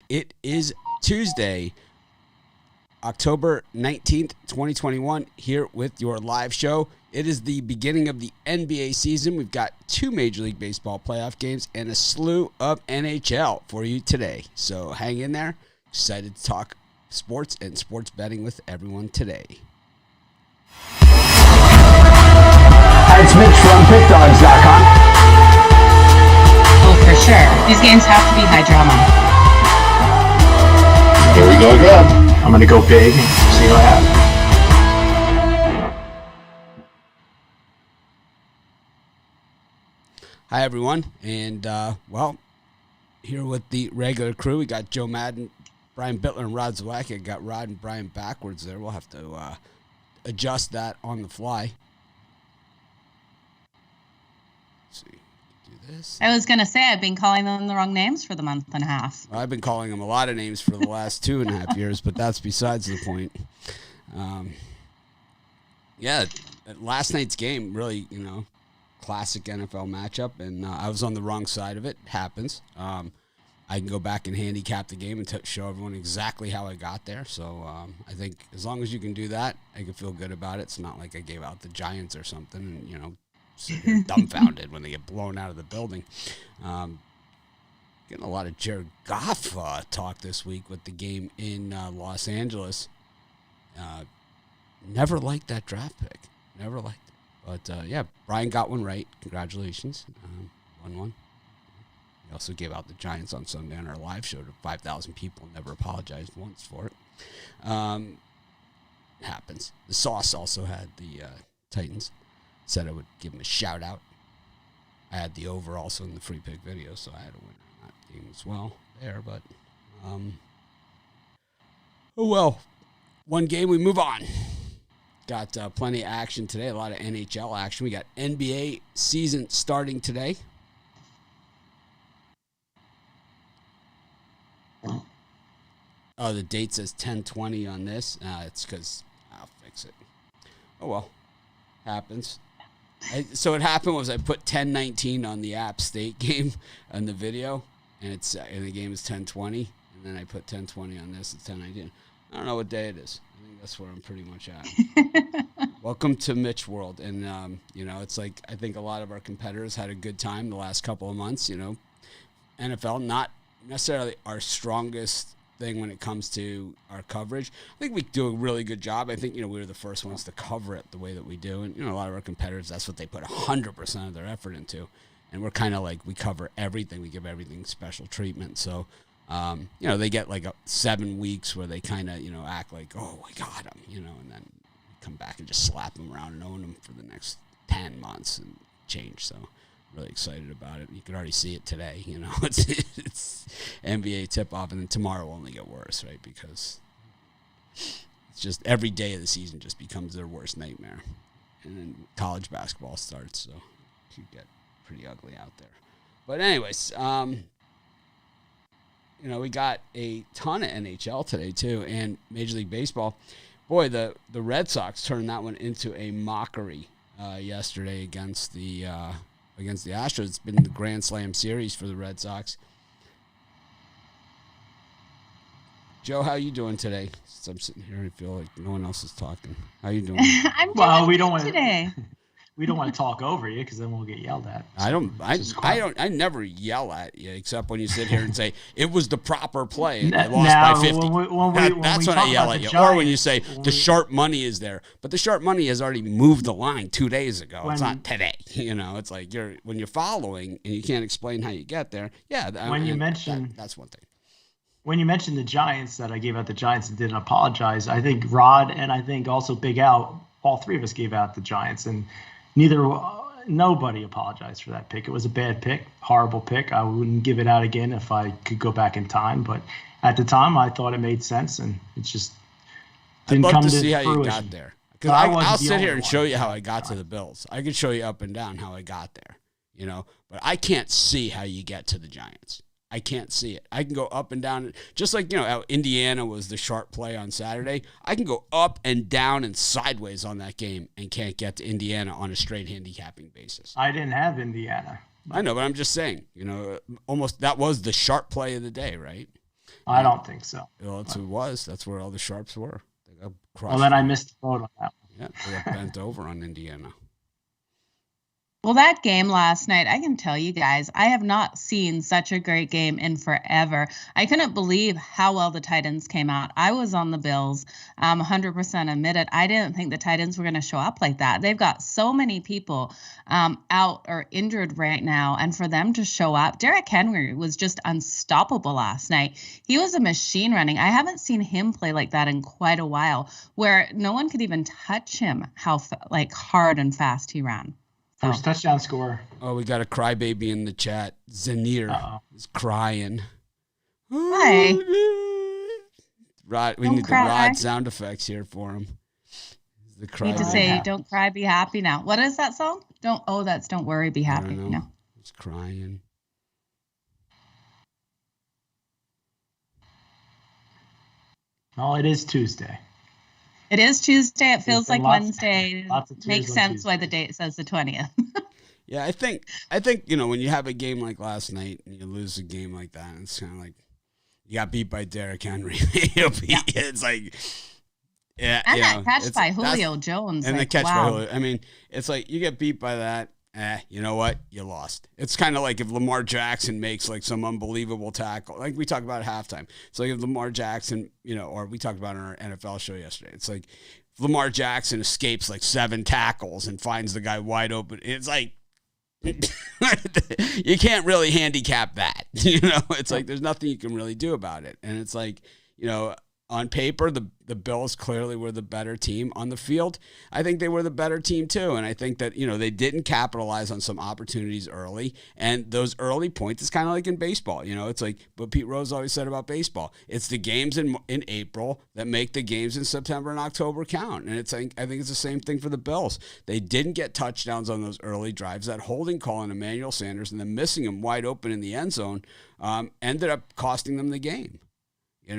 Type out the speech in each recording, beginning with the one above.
It is Tuesday, October 19th, 2021, here with your live show. It is the beginning of the NBA season. We've got 2 Major League Baseball playoff games and a slew of NHL for you today. So hang in there. Excited to talk sports and sports betting with everyone today. Hi, it's Mitch from PickDawgz.com. Oh, for sure. These games have to be high drama. Here we go again. I'm going to go big and see what happens. Hi, everyone. And, here with the regular crew, we got Joe Madden, Brian Bittler, and Rod Zawacki. I got Rod and Brian backwards there. We'll have to adjust that on the fly. Let's see. Do this. I was going to say, I've been calling them the wrong names for the month and a half. Well, I've been calling them a lot of names for the last 2.5 years, but that's besides the point. Last night's game, really, classic NFL matchup, and I was on the wrong side of it. It happens. I can go back and handicap the game and show everyone exactly how I got there. So I think as long as you can do that, I can feel good about it. It's not like I gave out the Giants or something and, sit here dumbfounded when they get blown out of the building. Getting a lot of Jared Goff talk this week with the game in Los Angeles. Never liked that draft pick. Never liked it. But, Brian got one right. Congratulations. 1-1. He also gave out the Giants on Sunday on our live show to 5,000 people. Never apologized once for it. Happens. The Sauce also had the Titans. Said I would give him a shout out. I had the over also in the free pick video, so I had a winner in that game as well there. But, one game, we move on. Got plenty of action today, a lot of NHL action. We got NBA season starting today. Oh, the date says 10/20 on this. It's because I'll fix it. Oh, well. Happens. So what happened was I put 10/19 on the App State game on the video, and the game is 10/20, and then I put 10/20 on this. It's 10/19. I don't know what day it is. I think that's where I'm pretty much at. Welcome to Mitch World, and it's like I think a lot of our competitors had a good time the last couple of months. NFL not necessarily our strongest thing when it comes to our coverage. I think we do a really good job. I think, we were the first ones to cover it the way that we do. And, a lot of our competitors, that's what they put 100% of their effort into. And we're kind of like, we cover everything. We give everything special treatment. So, they get like 7 weeks where they kind of, act like, oh, I got them, and then come back and just slap them around and own them for the next 10 months and change. So, really excited about it. You can already see it today. It's NBA tip-off, and then tomorrow will only get worse, right? Because it's just every day of the season just becomes their worst nightmare. And then college basketball starts, so it could get pretty ugly out there. But anyways, we got a ton of NHL today, too, and Major League Baseball. Boy, the Red Sox turned that one into a mockery yesterday against the Astros. It's been the Grand Slam series for the Red Sox. Joe, how you doing today? Since I'm sitting here and feel like no one else is talking. How you doing? I'm doing good today. We don't want to talk over you because then we'll get yelled at. So I never yell at you except when you sit here and say it was the proper play and I lost by 50. That's when I yell at you. Or when you say the sharp money is there, but the sharp money has already moved the line 2 days ago. It's not today. It's like when you're following and you can't explain how you get there. Yeah, that's one thing. When you mentioned the Giants, that I gave out the Giants and didn't apologize, I think Rod and I think also Big Al, all three of us gave out the Giants, and nobody apologized for that pick. It was a bad pick, horrible pick. I wouldn't give it out again if I could go back in time, but at the time I thought it made sense, and it just didn't come to fruition. I'd love to see how you got there. Because I'll sit here and show you how I got to the Bills. I could show you up and down how I got there, but I can't see how you get to the Giants. I can't see it. I can go up and down. Just like, how Indiana was the sharp play on Saturday. I can go up and down and sideways on that game and can't get to Indiana on a straight handicapping basis. I didn't have Indiana. I know, but I'm just saying, almost that was the sharp play of the day, right? I don't think so. Well, that's what it was. That's where all the sharps were. They got crushed. Well, then I missed the vote on that one. Yeah, they got bent over on Indiana. Well, that game last night, I can tell you guys, I have not seen such a great game in forever. I couldn't believe how well the Titans came out. I was on the Bills, 100% admit it. I didn't think the Titans were going to show up like that. They've got so many people out or injured right now, and for them to show up, Derrick Henry was just unstoppable last night. He was a machine running. I haven't seen him play like that in quite a while, where no one could even touch him, how hard and fast he ran. First touchdown score. Oh, we got a crybaby in the chat. Zanir is crying. Why? Rod, we need the Rod sound effects here for him. The cry. Need to say, "Don't cry, be happy." Now, what is that song? That's "Don't Worry, Be Happy." No, he's crying. Oh, it is Tuesday. It is Tuesday. It feels like Wednesday. Makes Makes sense why the date says the 20th. Yeah, I think when you have a game like last night and you lose a game like that, it's kind of like you got beat by Derrick Henry. It's like, yeah, and that catch by Julio Jones, and the catch by Julio. I mean, it's like you get beat by that. You know what? You lost. It's kind of like if Lamar Jackson makes like some unbelievable tackle, like we talked about at halftime. It's like if Lamar Jackson, or we talked about on our NFL show yesterday. It's like if Lamar Jackson escapes like 7 tackles and finds the guy wide open. It's like you can't really handicap that. It's like there's nothing you can really do about it. And it's like, on paper, the Bills clearly were the better team. On the field, I think they were the better team too. And I think that, they didn't capitalize on some opportunities early. And those early points, it's kind of like in baseball. It's like what Pete Rose always said about baseball. It's the games in April that make the games in September and October count. And I think it's the same thing for the Bills. They didn't get touchdowns on those early drives. That holding call on Emmanuel Sanders and then missing him wide open in the end zone ended up costing them the game. You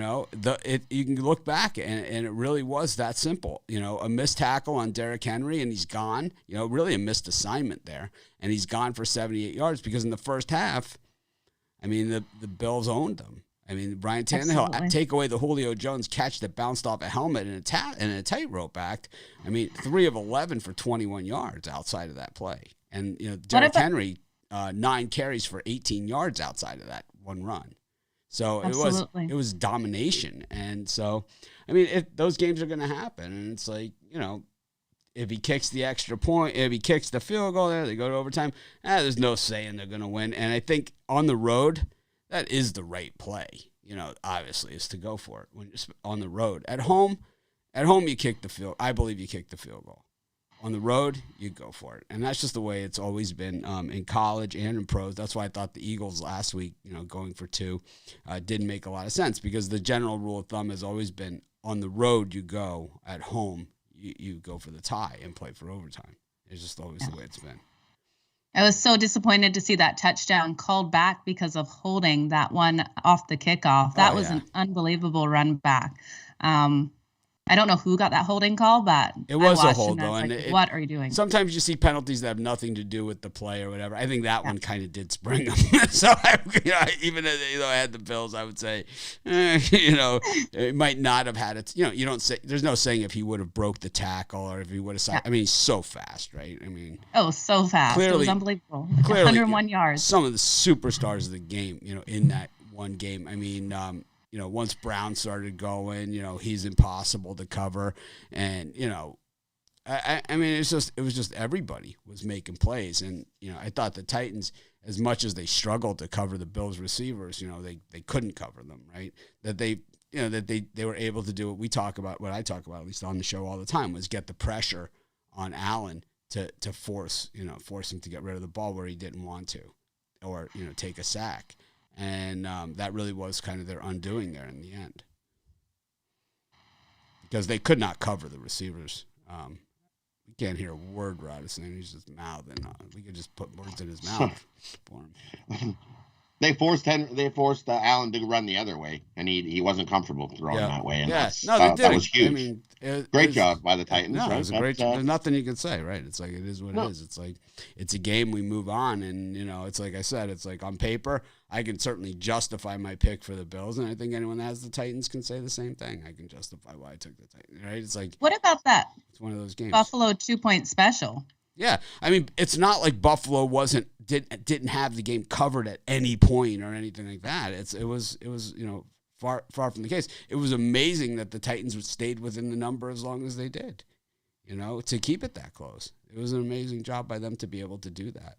can look back and it really was that simple. A missed tackle on Derrick Henry and he's gone. Really a missed assignment there, and he's gone for 78 yards because in the first half, I mean, the Bills owned them. I mean, Brian Tannehill take away the Julio Jones catch that bounced off a helmet and a tightrope act. I mean, 3 of 11 for 21 yards outside of that play, and Derrick Henry 9 carries for 18 yards outside of that one run. So it was domination. And so, I mean, those games are going to happen. And it's like, if he kicks the extra point, if he kicks the field goal there, they go to overtime, there's no saying they're going to win. And I think on the road, that is the right play, obviously, is to go for it when you're on the road. At home, you kick the field. I believe you kick the field goal. On the road, you go for it. And that's just the way it's always been in college and in pros. That's why I thought the Eagles last week, going for 2, didn't make a lot of sense because the general rule of thumb has always been on the road you go, at home you go for the tie and play for overtime. It's just always the way it's been. I was so disappointed to see that touchdown called back because of holding that one off the kickoff. That was an unbelievable run back. I don't know who got that holding call, but it was a hold, though. And what are you doing? Sometimes you see penalties that have nothing to do with the play or whatever. I think that one kind of did spring them. So, even though I had the Bills, I would say, it might not have had it. You don't say. There's no saying if he would have broke the tackle or if he would have. Yeah. I mean, he's so fast, right? I mean, so fast. Clearly, it was unbelievable. Clearly, 101 yards. Some of the superstars of the game, in that one game. I mean. Once Brown started going, he's impossible to cover. And, I mean, it was just everybody was making plays. And, I thought the Titans, as much as they struggled to cover the Bills receivers, they couldn't cover them, right? That they were able to do what I talk about, at least on the show all the time, was get the pressure on Allen to force him to get rid of the ball where he didn't want to, or, take a sack. And that really was kind of their undoing there in the end. Because they could not cover the receivers. We can't hear a word Rod is saying. He's just mouthing. We could just put words in his mouth for him. They forced Allen to run the other way, and he wasn't comfortable throwing that way. And that was huge. I mean, great job by the Titans. No, right? it was a great job. There's nothing you can say, right? It's like it is what it is. It's like it's a game. We move on, and it's like I said. It's like on paper, I can certainly justify my pick for the Bills, and I think anyone that has the Titans can say the same thing. I can justify why I took the Titans. Right? It's like what about that? It's one of those games. Buffalo 2-point special. Yeah, I mean, it's not like Buffalo didn't have the game covered at any point or anything like that. It was far from the case. It was amazing that the Titans stayed within the number as long as they did. To keep it that close. It was an amazing job by them to be able to do that.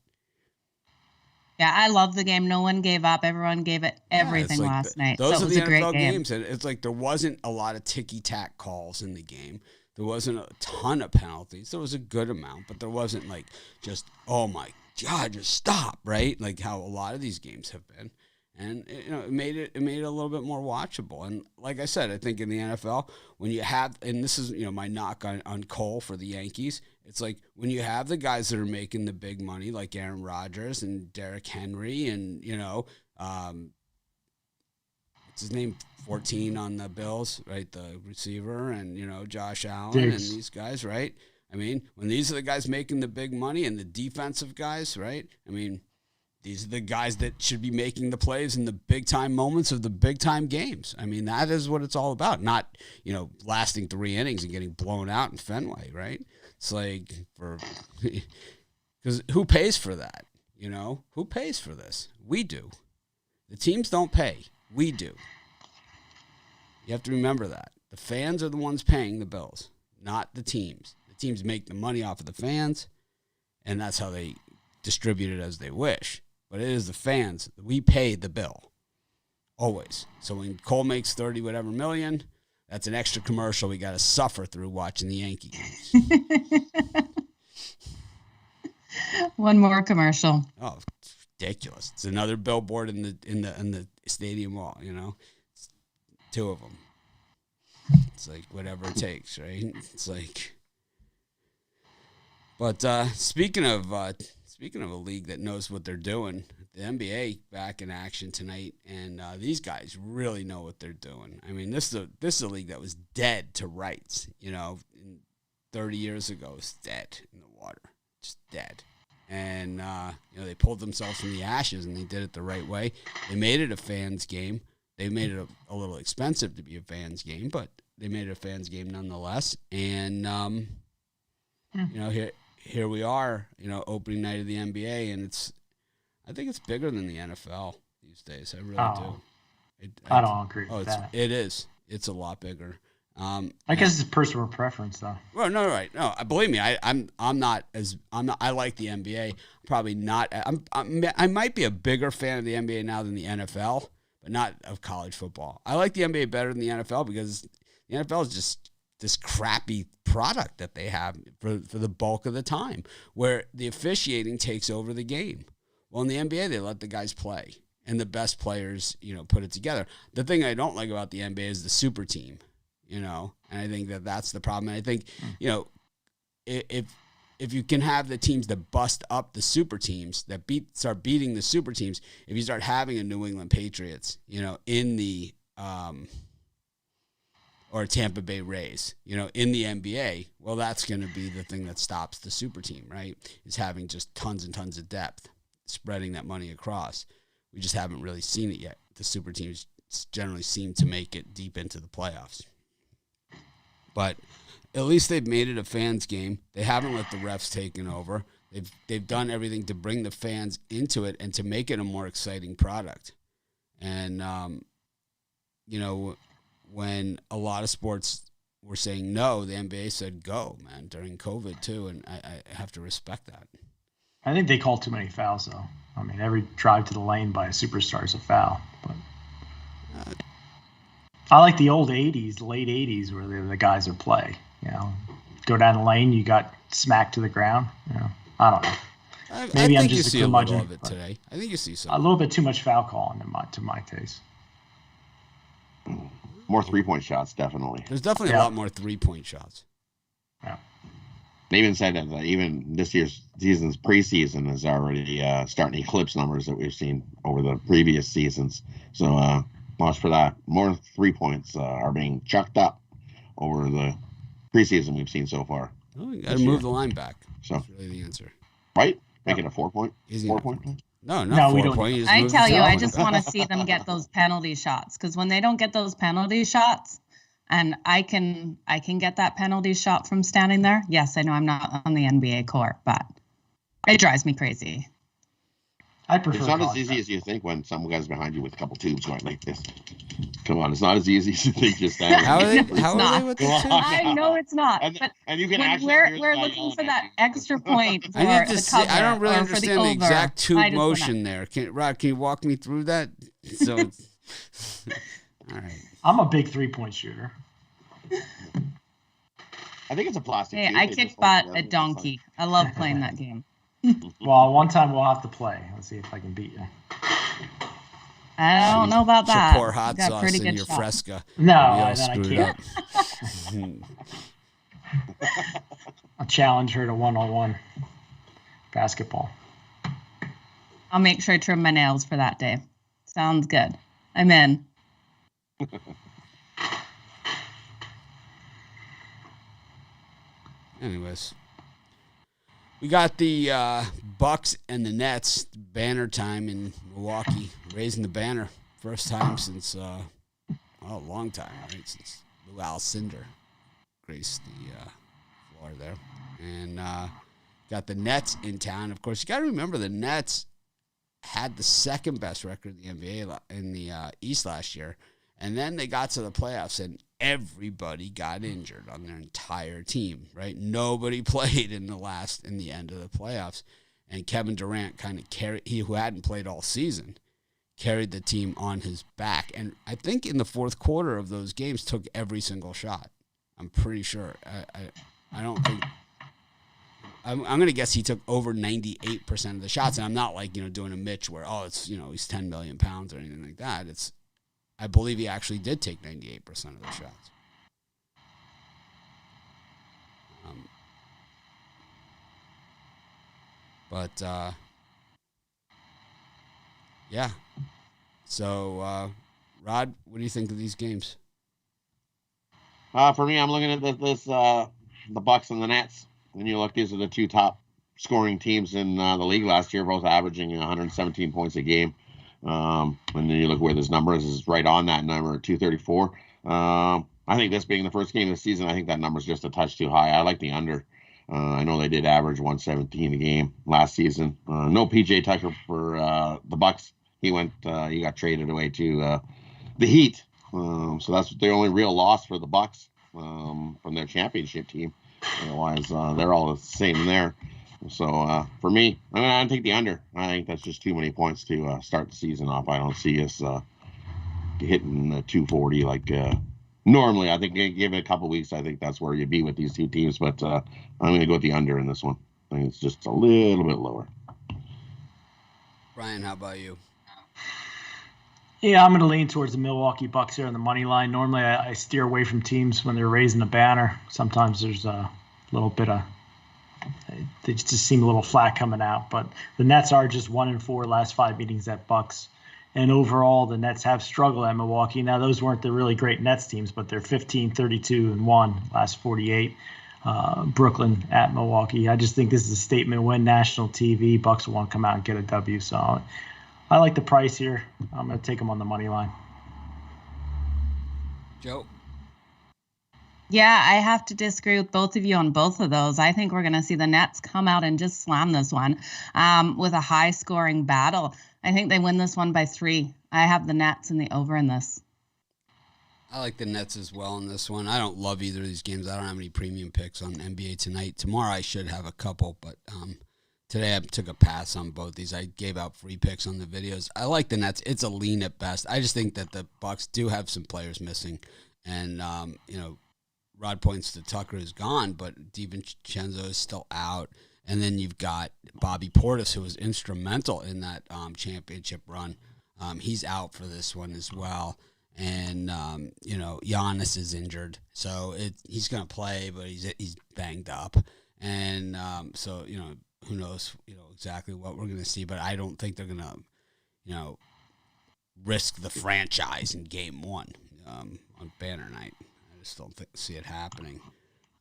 Yeah, I love the game. No one gave up. Everyone gave it everything last night. Those so are it was the a great NFL game. games, and it's like there wasn't a lot of ticky-tack calls in the game. There wasn't a ton of penalties. There was a good amount, but there wasn't like just, oh my God, just stop, right? Like how a lot of these games have been. And it made it a little bit more watchable. And like I said, I think in the NFL, when you have, and this is my knock on Cole for the Yankees, it's like when you have the guys that are making the big money, like Aaron Rodgers and Derrick Henry, and what's his name, 14 on the Bills, right? The receiver, and Josh Allen and these guys, right? I mean, when these are the guys making the big money and the defensive guys, right? I mean, these are the guys that should be making the plays in the big time moments of the big time games. I mean, that is what it's all about. Not, lasting 3 innings and getting blown out in Fenway, right? It's like because who pays for that? Who pays for this? We do. The teams don't pay. We do. You have to remember that. The fans are the ones paying the bills, not the teams. The teams make the money off of the fans, and that's how they distribute it as they wish. But it is the fans. We pay the bill. Always. So when Cole makes 30 whatever million, that's an extra commercial we got to suffer through watching the Yankee games. One more commercial. Oh, it's ridiculous. It's another billboard in the stadium wall, It's 2 of them. It's like whatever it takes, right? It's like But speaking of a league that knows what they're doing, the NBA back in action tonight, and these guys really know what they're doing. I mean, this is a league that was dead to rights. 30 years ago, it's dead in the water, just dead. And they pulled themselves from the ashes, and they did it the right way. They made it a fans game. They made it a little expensive to be a fans game, but they made it a fans game nonetheless. And here we are, opening night of the NBA, and I think it's bigger than the NFL these days. I really do. I don't agree with that. It is. It's a lot bigger. I guess it's personal preference, though. Well, no, right. No, believe me, I'm not. I like the NBA. Probably not. I might be a bigger fan of the NBA now than the NFL, but not of college football. I like the NBA better than the NFL because the NFL is just this crappy product that they have for the bulk of the time, where the officiating takes over the game. Well, in the NBA, they let the guys play, and the best players, put it together. The thing I don't like about the NBA is the super team, and I think that's the problem. And I think, if you can have the teams that bust up the super teams, that start beating the super teams, if you start having a New England Patriots, in the or Tampa Bay Rays, in the NBA, well, that's going to be the thing that stops the super team, right? Is having just tons and tons of depth, spreading that money across. We just haven't really seen it yet. The super teams generally seem to make it deep into the playoffs. But at least they've made it a fans game. They haven't let the refs take it over. They've done everything to bring the fans into it and to make it a more exciting product. And, when a lot of sports were saying no, the NBA said go, man, during COVID too, and I have to respect that. I think they call too many fouls, though. I mean, every drive to the lane by a superstar is a foul. But I like the old 80s, the late 80s, where the guys would play. Go down the lane, you got smacked to the ground. I don't know. Maybe I I'm think just you see a a little curmudgeon, of it today. I think you see some. A little bit too much foul calling to my taste. More 3-point shots, definitely. There's definitely a lot more 3-point shots. Yeah. They even said that even this year's season's preseason is already starting to eclipse numbers that we've seen over the previous seasons. So watch for that. More 3 points are being chucked up over the preseason we've seen so far. Oh, you got to move the line back. So that's really the answer. Right? Make it a 4 point. Easy 4 enough. point. No, No, not we 4 don't. point. I tell you, I just want to see them get those penalty shots, because when they don't get those penalty shots, and I can get that penalty shot from standing there. Yes, I know I'm not on the NBA court, but it drives me crazy. I prefer. It's not as easy as you think when some guy's behind you with a couple tubes going like this. Come on, it's not as easy as you think. Just standing. How are they? It's How are not. they with the Come two? on. I know it's not, but And you can when actually hear we're the guy looking yelling for at that you. extra point for I need to the see. cover I don't really or for the understand the over, exact tube I just wanna- motion there. Rod, can you walk me through that? So, it's, all right. I'm a big 3-point shooter. I think it's a plastic Hey, tube. I They kick just butt hold it at together. Donkey. I love playing that game. Well, one time we'll have to play. Let's see if I can beat you. I don't know about Should that. pour hot You got sauce pretty in good your shot. Fresca. No, Maybe I'll then I screw can't. it up. I'll challenge her to 1-on-1 basketball. I'll make sure I trim my nails for that day. Sounds good. I'm in. Anyways, we got the Bucks and the Nets banner time in Milwaukee, raising the banner. First time since a long time, right? Since Lou Alcindor graced the floor there, and got the Nets in town. Of course, you got to remember the Nets had the second best record in the NBA in the East last year, and then they got to the playoffs and everybody got injured on their entire team, right? Nobody played in the end of the playoffs. And Kevin Durant kind of who hadn't played all season, carried the team on his back. And I think in the fourth quarter of those games took every single shot. I'm pretty sure. I don't think. I'm going to guess he took over 98% of the shots. And I'm not like, doing a Mitch where, it's, he's 10 million pounds or anything like that. I believe he actually did take 98% of the shots. Yeah. So, Rod, what do you think of these games? For me, I'm looking at the Bucks and the Nets. And you look, these are the two top scoring teams in the league last year, both averaging 117 points a game. And then you look where this number is right on that number at 234. I think this being the first game of the season, I think that number's just a touch too high. I like the under. I know they did average 117 a game last season. No PJ Tucker for the Bucks. He got traded away to the Heat. So that's the only real loss for the Bucks from their championship team. Otherwise, they're all the same there. So for me, I'm going to take the under. I think that's just too many points to start the season off. I don't see us hitting 240 like normally. I think give it a couple weeks. I think that's where you'd be with these two teams. But I'm going to go with the under in this one. I think it's just a little bit lower. Brian, how about you? Yeah, I'm going to lean towards the Milwaukee Bucks here on the money line. Normally, I steer away from teams when they're raising a banner. Sometimes there's a little bit of they just seem a little flat coming out. But the Nets are just 1-4 last 5 meetings at Bucks. And overall, the Nets have struggled at Milwaukee. Now, those weren't the really great Nets teams, but they're 15-32-1 last 48. Brooklyn at Milwaukee. I just think this is a statement win, national TV. Bucks will want to come out and get a W. So I like the price here. I'm going to take them on the money line. Joe? Yeah, I have to disagree with both of you on both of those. I think we're going to see the Nets come out and just slam this one with a high-scoring battle. I think they win this one by 3. I have the Nets in the over in this. I like the Nets as well in this one. I don't love either of these games. I don't have any premium picks on NBA tonight. Tomorrow I should have a couple, but today I took a pass on both these. I gave out free picks on the videos. I like the Nets. It's a lean at best. I just think that the Bucks do have some players missing, and Rod points to Tucker is gone, but DiVincenzo is still out. And then you've got Bobby Portis, who was instrumental in that championship run. He's out for this one as well. And, Giannis is injured. So he's going to play, but he's banged up. And so, who knows, exactly what we're going to see. But I don't think they're going to, risk the franchise in game one on banner night. I just don't see it happening.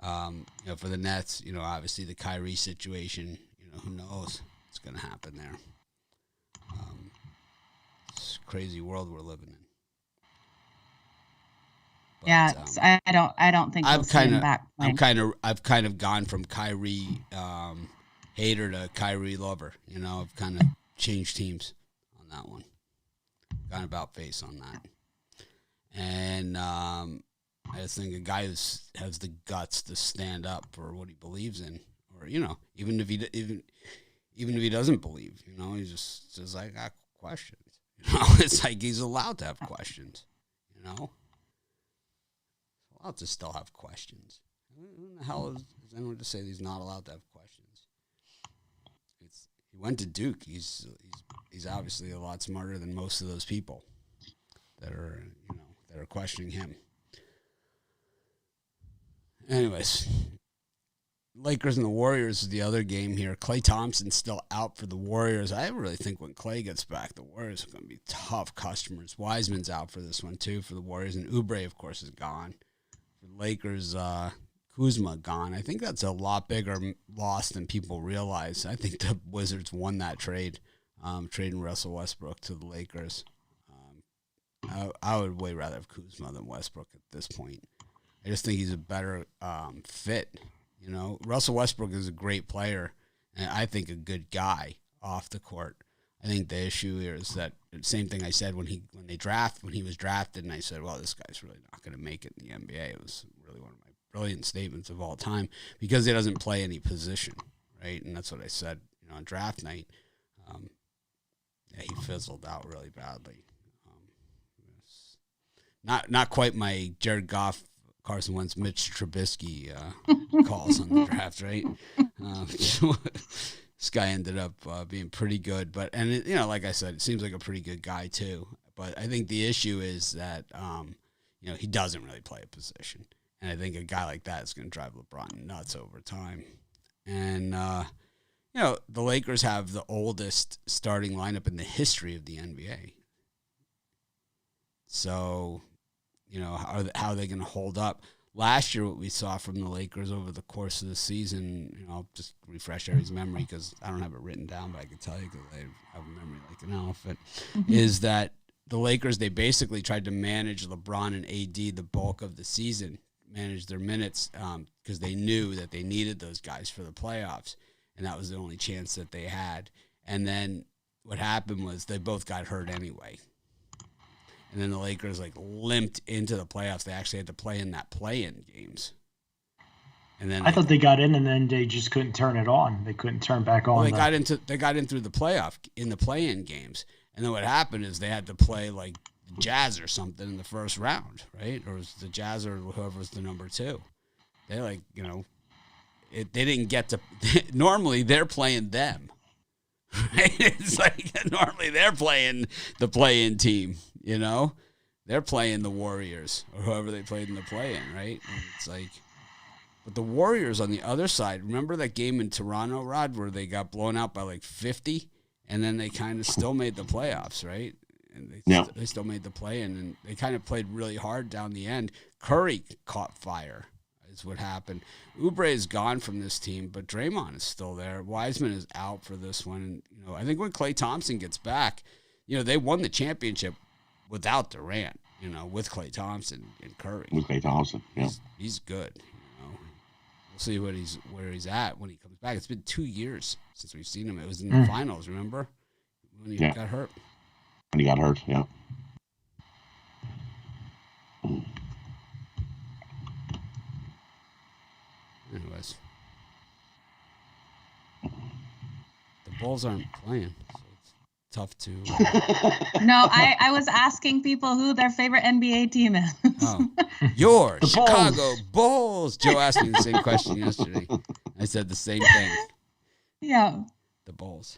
For the Nets, obviously the Kyrie situation, who knows what's going to happen there. It's a crazy world we're living in. But, yeah, I don't think we'll see him back. I've kind of gone from Kyrie hater to Kyrie lover. I've kind of changed teams on that one. Gone about face on that. And I just think a guy who has the guts to stand up for what he believes in, or even if he doesn't believe, he just says, I got questions. It's like he's allowed to have questions. Allowed to still have questions. Who the hell is anyone to say he's not allowed to have questions? He went to Duke. He's obviously a lot smarter than most of those people that are questioning him. Anyways, Lakers and the Warriors is the other game here. Klay Thompson's still out for the Warriors. I really think when Klay gets back, the Warriors are going to be tough customers. Wiseman's out for this one too for the Warriors, and Oubre, of course, is gone. For the Lakers, Kuzma gone. I think that's a lot bigger loss than people realize. I think the Wizards won that trade, trading Russell Westbrook to the Lakers. I would way rather have Kuzma than Westbrook at this point. I just think he's a better fit. Russell Westbrook is a great player, and I think a good guy off the court. I think the issue here is that same thing I said when he was drafted, and I said, well, this guy's really not going to make it in the NBA. It was really one of my brilliant statements of all time because he doesn't play any position, right? And that's what I said, on draft night. He fizzled out really badly. Not quite my Jared Goff, Carson Wentz, Mitch Trubisky calls on the draft, right? This guy ended up being pretty good, like I said, it seems like a pretty good guy too. But I think the issue is that he doesn't really play a position, and I think a guy like that is going to drive LeBron nuts over time. And the Lakers have the oldest starting lineup in the history of the NBA. So, how are they going to hold up? Last year, what we saw from the Lakers over the course of the season, I'll just refresh everybody's memory because I don't have it written down, but I can tell you because I have a memory like an elephant, is that the Lakers, they basically tried to manage LeBron and AD the bulk of the season, manage their minutes because they knew that they needed those guys for the playoffs, and that was the only chance that they had. And then what happened was they both got hurt anyway. And then the Lakers limped into the playoffs. They actually had to play in that play-in games. And then I thought they got in, and then they just couldn't turn it on. They couldn't turn back on. Well, they got in through the play-in games. And then what happened is they had to play the Jazz or something in the first round, right? Or it was the Jazz or whoever was the number two. They they didn't get to. Normally they're playing them. Right? It's normally they're playing the play-in team. They're playing the Warriors or whoever they played in the play-in, right? And it's but the Warriors on the other side, remember that game in Toronto, Rod, where they got blown out by 50, and then they kind of still made the playoffs, right? And they still made the play-in, and they kind of played really hard down the end. Curry caught fire is what happened. Oubre is gone from this team, but Draymond is still there. Wiseman is out for this one. And, I think when Klay Thompson gets back, they won the championship without Durant, with Klay Thompson and Curry. With Klay Thompson, yeah. He's good, We'll see where he's at when he comes back. It's been 2 years since we've seen him. It was in the finals, remember? When he got hurt. When he got hurt, yeah. Anyways. The Bulls aren't playing, so it's tough to... No, I was asking people who their favorite NBA team is. Oh, your Chicago Bulls. Joe asked me the same question yesterday. I said the same thing. Yeah. The Bulls.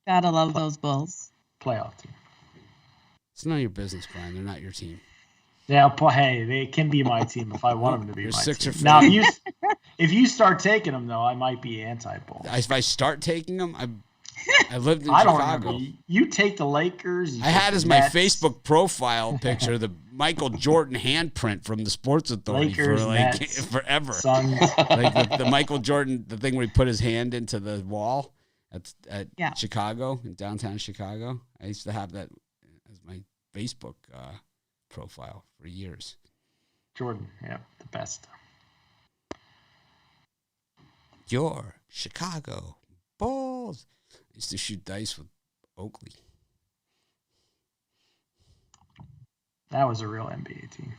Gotta love those Bulls. Playoff team. It's none of your business, Brian. They're not your team. Yeah, hey, they can be my team if I want them to be You're my 6 team. or Now, 4. if you start taking them though, I might be anti-bull. If I start taking them, I lived in I don't Chicago. remember. You take the Lakers. I had as my Facebook profile picture the Michael Jordan handprint from the Sports Authority Lakers, for like Nets, forever. Suns. Like the Michael Jordan, the thing where he put his hand into the wall at Chicago, in downtown Chicago. I used to have that as my Facebook profile for years. Jordan, yeah, the best. Your Chicago Bulls. I used to shoot dice with Oakley. That was a real NBA team.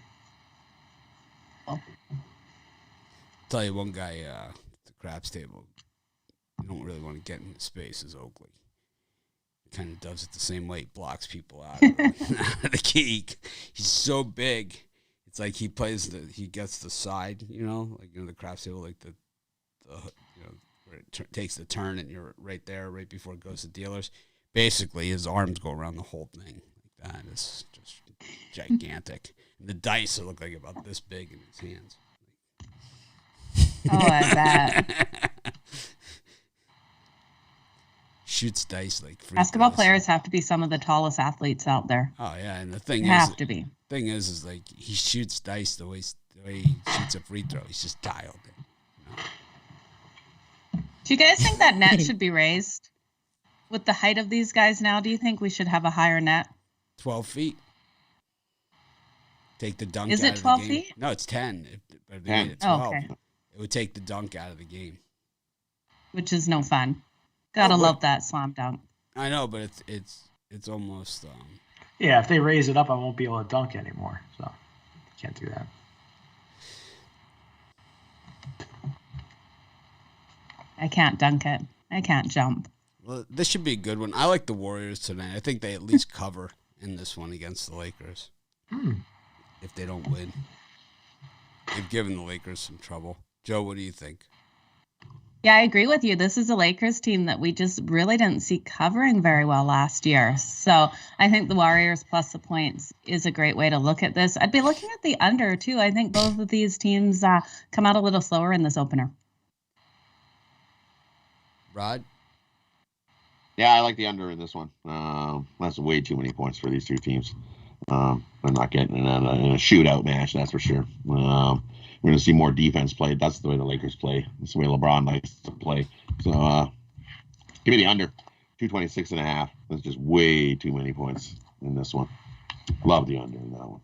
Tell you one guy at the craps table, you don't really want to get in his space as Oakley. He kind of does it the same way. He blocks people out of the key. He's so big. It's like he gets the side, like the craps table, like the where it takes the turn and you're right there, right before it goes to dealers. Basically, his arms go around the whole thing like that. It's just gigantic. And the dice look like about this big in his hands. Oh, I bet. Shoots dice like free Basketball throws. players have to be some of the tallest athletes out there. Oh yeah, and the thing Have to be. Thing is like he shoots dice the way he shoots a free throw. He's just dialed in. Do you guys think that net should be raised? With the height of these guys now, do you think we should have a higher net? 12 feet. Take the dunk Is out it of 12 the game. feet? No, it's 10. If they 10. made it 12, okay. it would take the dunk out of the game. Which is no fun. Gotta love that slam dunk. I know, but it's almost Yeah, if they raise it up, I won't be able to dunk anymore. So can't do that. I can't dunk it. I can't jump. well, this should be a good one. I like the Warriors tonight. I think they at least cover in this one against the Lakers. If they don't win. They've given the Lakers some trouble. Joe, what do you think? Yeah, I agree with you. This is a Lakers team that we just really didn't see covering very well last year. So I think the Warriors plus the points is a great way to look at this. I'd be looking at the under, too. I think both of these teams come out a little slower in this opener. Rod? Yeah, I like the under in this one. That's way too many points for these two teams. I'm not getting in a shootout match, that's for sure. We're going to see more defense played. That's the way the Lakers play. That's the way LeBron likes to play. So give me the under. 226.5. That's just way too many points in this one. Love the under in that one.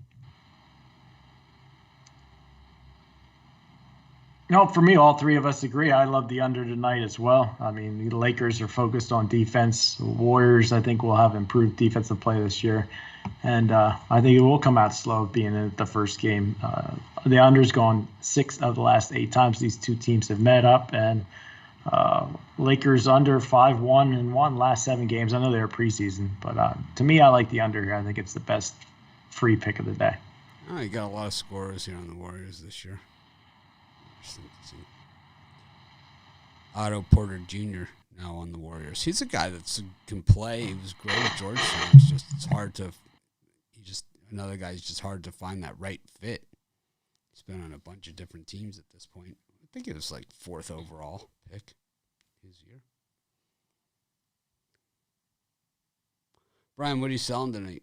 No, for me, all three of us agree. I love the under tonight as well. I mean, the Lakers are focused on defense. The Warriors, I think, will have improved defensive play this year. And I think it will come out slow being in the first game. The under's gone 6 of the last 8 times these two teams have met up. And Lakers under 5-1-1 last 7 games. I know they're preseason. But to me, I like the under here. I think it's the best free pick of the day. Oh, you got a lot of scorers here on the Warriors this year. Interesting to see. Otto Porter Jr. now on the Warriors. He's a guy that can play. He was great at Georgetown. It's hard to. Another guy's just hard to find that right fit. He's been on a bunch of different teams at this point. I think it was like 4th overall pick his year. Brian, what are you selling tonight?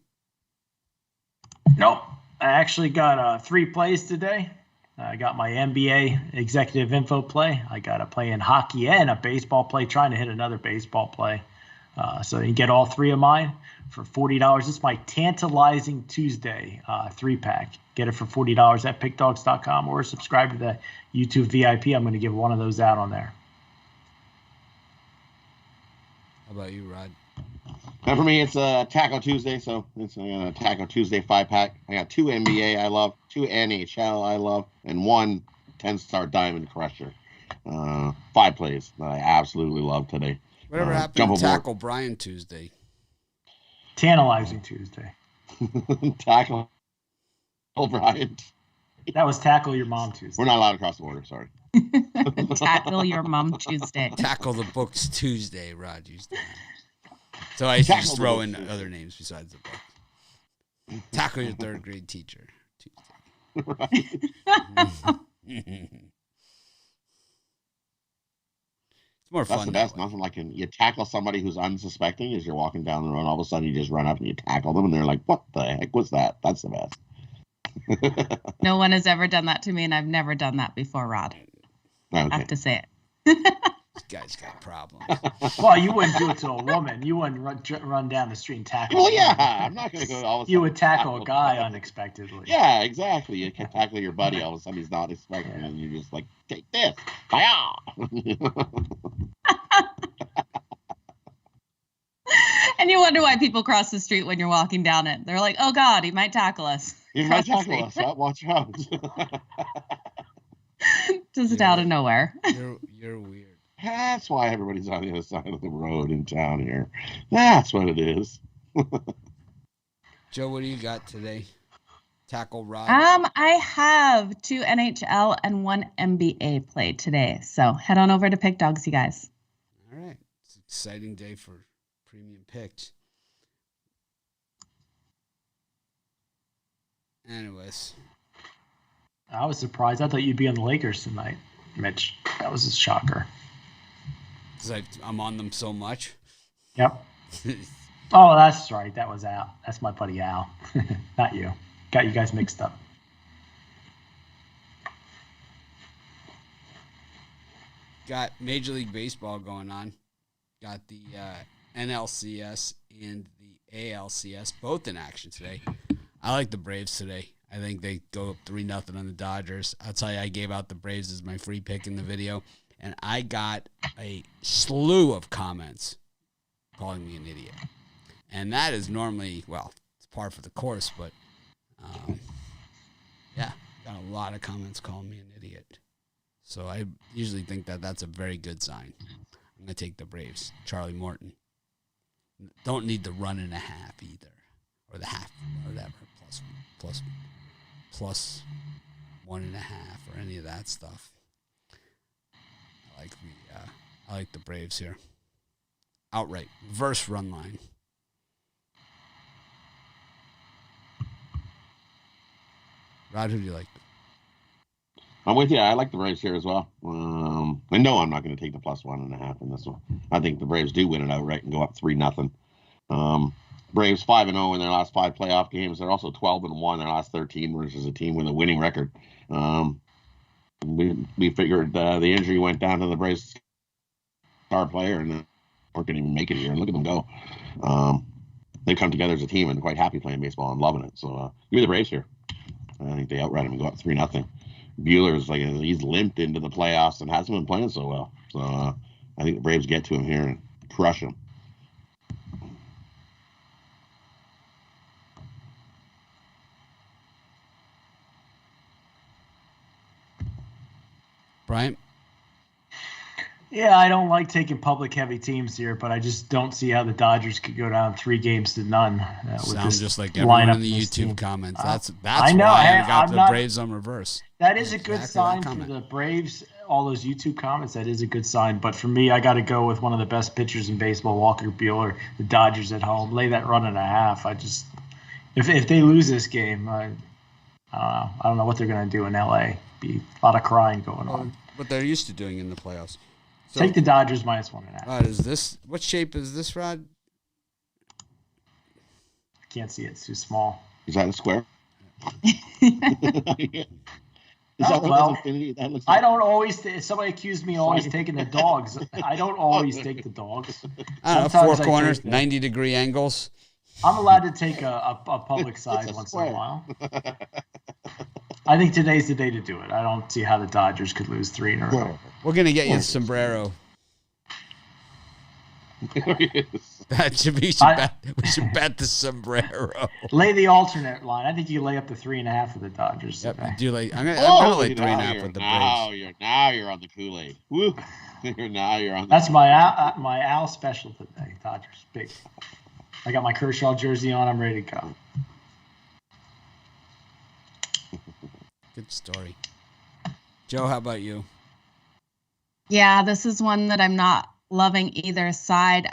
Nope. I actually got 3 plays today. I got my NBA executive info play. I got a play in hockey and a baseball play, trying to hit another baseball play. So you can get all 3 of mine for $40. It's my Tantalizing Tuesday 3-pack. Get it for $40 at PickDawgz.com or subscribe to the YouTube VIP. I'm going to give one of those out on there. How about you, Rod? And for me, it's a Taco Tuesday, so it's a Taco Tuesday 5-pack. I got 2 NBA I love, 2 NHL I love, and 1 10-star Diamond Crusher. 5 plays that I absolutely love today. Whatever happened to Tackle Brian Tuesday? Tantalizing Tuesday. Tackle Brian. That was Tackle Your Mom Tuesday. We're not allowed to cross the border, sorry. Tackle Your Mom Tuesday. Tackle the Books Tuesday, Rod used to. So I used to just throw in other names besides the book. Tackle your third grade teacher. Tuesday. It's more fun. That's the best. Nothing like you tackle somebody who's unsuspecting as you're walking down the road. All of a sudden, you just run up and you tackle them, and they're like, "What the heck was that?" That's the best. No one has ever done that to me, and I've never done that before, Rod. Okay. I have to say it. This guy's got problems. Well, you wouldn't do it to a woman. You wouldn't run down the street and tackle. Well, yeah, I'm not going to go all of a sudden. You would tackle a guy unexpectedly. Yeah, exactly. You can tackle your buddy all of a sudden. He's not expecting it, and you're just like, "Take this." And you wonder why people cross the street when you're walking down it. They're like, "Oh God, he might tackle us." He might tackle us. Watch out. Just out of nowhere. You're weird. That's why everybody's on the other side of the road in town here. That's what it is. Joe, what do you got today? Tackle Rod? I have 2 NHL and 1 NBA play today. So head on over to PickDawgz, you guys. All right. It's an exciting day for premium picks. Anyways. I was surprised. I thought you'd be on the Lakers tonight, Mitch. That was a shocker. Because I'm on them so much. Yep. Oh, that's right. That was Al. That's my buddy Al. Not you. Got you guys mixed up. Got Major League Baseball going on. Got the NLCS and the ALCS both in action today. I like the Braves today. I think they go up 3-0 on the Dodgers. I'll tell you, I gave out the Braves as my free pick in the video, and I got a slew of comments calling me an idiot. And that is normally, well, it's par for the course, but yeah, got a lot of comments calling me an idiot. So I usually think that that's a very good sign. I'm going to take the Braves. Charlie Morton. Don't need the 1.5 either, or the half, or whatever, plus 1.5 or any of that stuff. I like the Braves here. Outright reverse run line. Rod, who do you like? I'm with you. I like the Braves here as well. I know I'm not going to take the plus 1.5 in this one. I think the Braves do win it outright and go up 3-0. Braves 5-0 in their last 5 playoff games. They're also 12-1 in their last 13, versus a team with a winning record. We figured the injury went down to the Braves star player, and weren't going to even make it here. And look at them go. They come together as a team and quite happy playing baseball and loving it. So give me the Braves here. I think they outright them and go up 3-0. Bueller's like he's limped into the playoffs and hasn't been playing so well. So I think the Braves get to him here and crush him. Bryant? Yeah, I don't like taking public heavy teams here, but I just don't see how the Dodgers could go down 3-0. Sounds just like everyone in the YouTube comments. That's I know, why I got the Braves on reverse. That is a good sign for the Braves. All those YouTube comments, that is a good sign. But for me, I got to go with one of the best pitchers in baseball, Walker Buehler. The Dodgers at home, lay that 1.5. I just, if they lose this game, I don't know. I don't know what they're going to do in LA. Be a lot of crying going on. What they're used to doing in the playoffs. So, take the Dodgers minus 1.5. Rod, what shape is this, Rod? I can't see it. It's too small. Is that a square? I don't always. Somebody accused me always taking the dogs. I don't always take the dogs. I don't know, 4 corners, 90-degree angles. I'm allowed to take a public side once in a while. I think today's the day to do it. I don't see how the Dodgers could lose 3 in a row. We're going to get you a sombrero. That should be, we should bet the sombrero. Lay the alternate line. I think you lay up the 3.5 for the Dodgers. Yep, today. I'm gonna lay 3.5 with the Braves. Now you're on the Kool-Aid. Woo! Now you're on. That's my Al special today. Dodgers big. I got my Kershaw jersey on. I'm ready to go. Good story. Joe, how about you? Yeah, this is one that I'm not loving either side.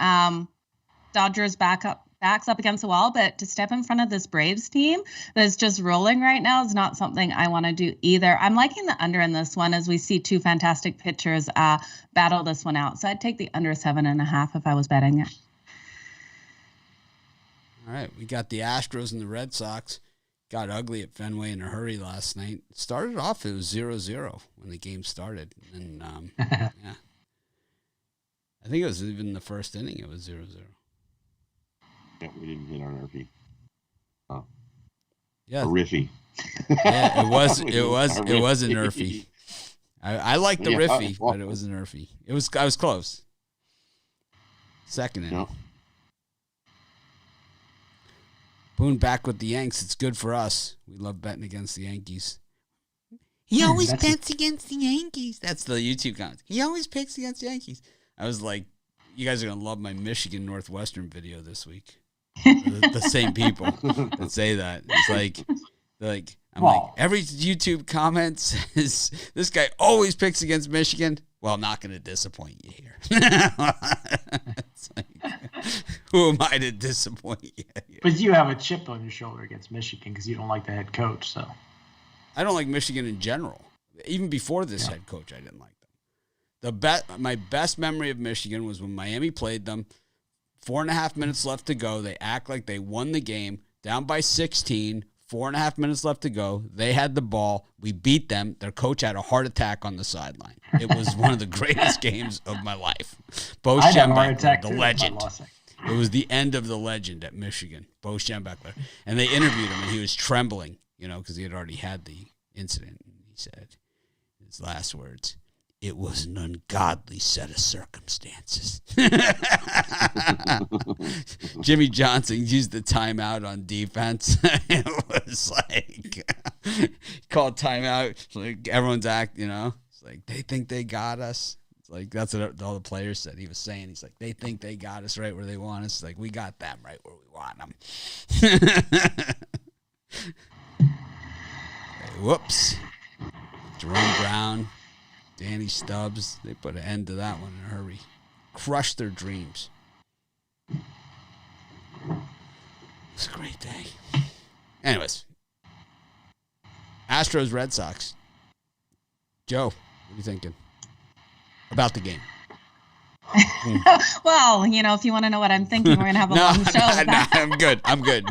Dodgers back backs up against the wall, but to step in front of this Braves team that's just rolling right now is not something I want to do either. I'm liking the under in this one as we see two fantastic pitchers battle this one out. So I'd take the under 7.5 if I was betting it. All right, we got the Astros and the Red Sox. Got ugly at Fenway in a hurry last night. Started off, it was 0-0 when the game started. And, yeah. I think it was even the first inning, it was 0-0. Yeah, we didn't hit our Nerfy. Oh. Yeah. A riffy. Yeah, it was a Nerfy. I like the riffy, but it was a Nerfy. I was close. Second inning. No. Boone back with the Yanks. It's good for us. We love betting against the Yankees. He always bets against the Yankees. That's the YouTube comment. He always picks against the Yankees. I was like, you guys are going to love my Michigan Northwestern video this week. the same people that say that. It's like every YouTube comment says, this guy always picks against Michigan. Well, I'm not going to disappoint you here. It's like, who am I to disappoint you here? But you have a chip on your shoulder against Michigan because you don't like the head coach. So I don't like Michigan in general. Even before this head coach, I didn't like them. My best memory of Michigan was when Miami played them. 4.5 minutes left to go. They act like they won the game, down by 16. 4.5 minutes left to go. They had the ball. We beat them. Their coach had a heart attack on the sideline. It was one of the greatest games of my life. Bo Schembechler, the legend. It was the end of the legend at Michigan, Bo Schembechler. And they interviewed him, and he was trembling, because he had already had the incident. And he said his last words, "It was an ungodly set of circumstances." Jimmy Johnson used the timeout on defense. It was like, he called timeout. Like everyone's it's like, they think they got us. It's like, that's what all the players said. He was saying, he's like, they think they got us right where they want us. Like, we got them right where we want them. Okay, whoops. Jerome Brown. Danny Stubbs, they put an end to that one in a hurry. Crushed their dreams. It's a great day. Anyways, Astros, Red Sox. Joe, what are you thinking about the game? Well, if you want to know what I'm thinking, we're going to have a long show. I'm good.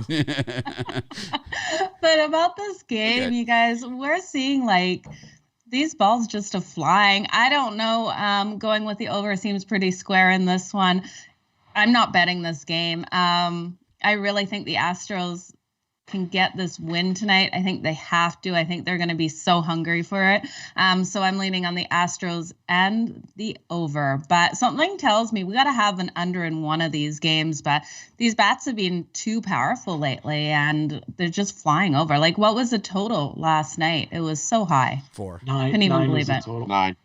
But about this game, you guys, we're seeing these balls just are flying. I don't know. Going with the over seems pretty square in this one. I'm not betting this game. I really think the Astros can get this win tonight. I think they have to. I think they're going to be so hungry for it. So I'm leaning on the Astros and the over. But something tells me we got to have an under in one of these games. But these bats have been too powerful lately, and they're just flying over. What was the total last night? It was so high. 4. 9. Couldn't even believe it. Total. 9.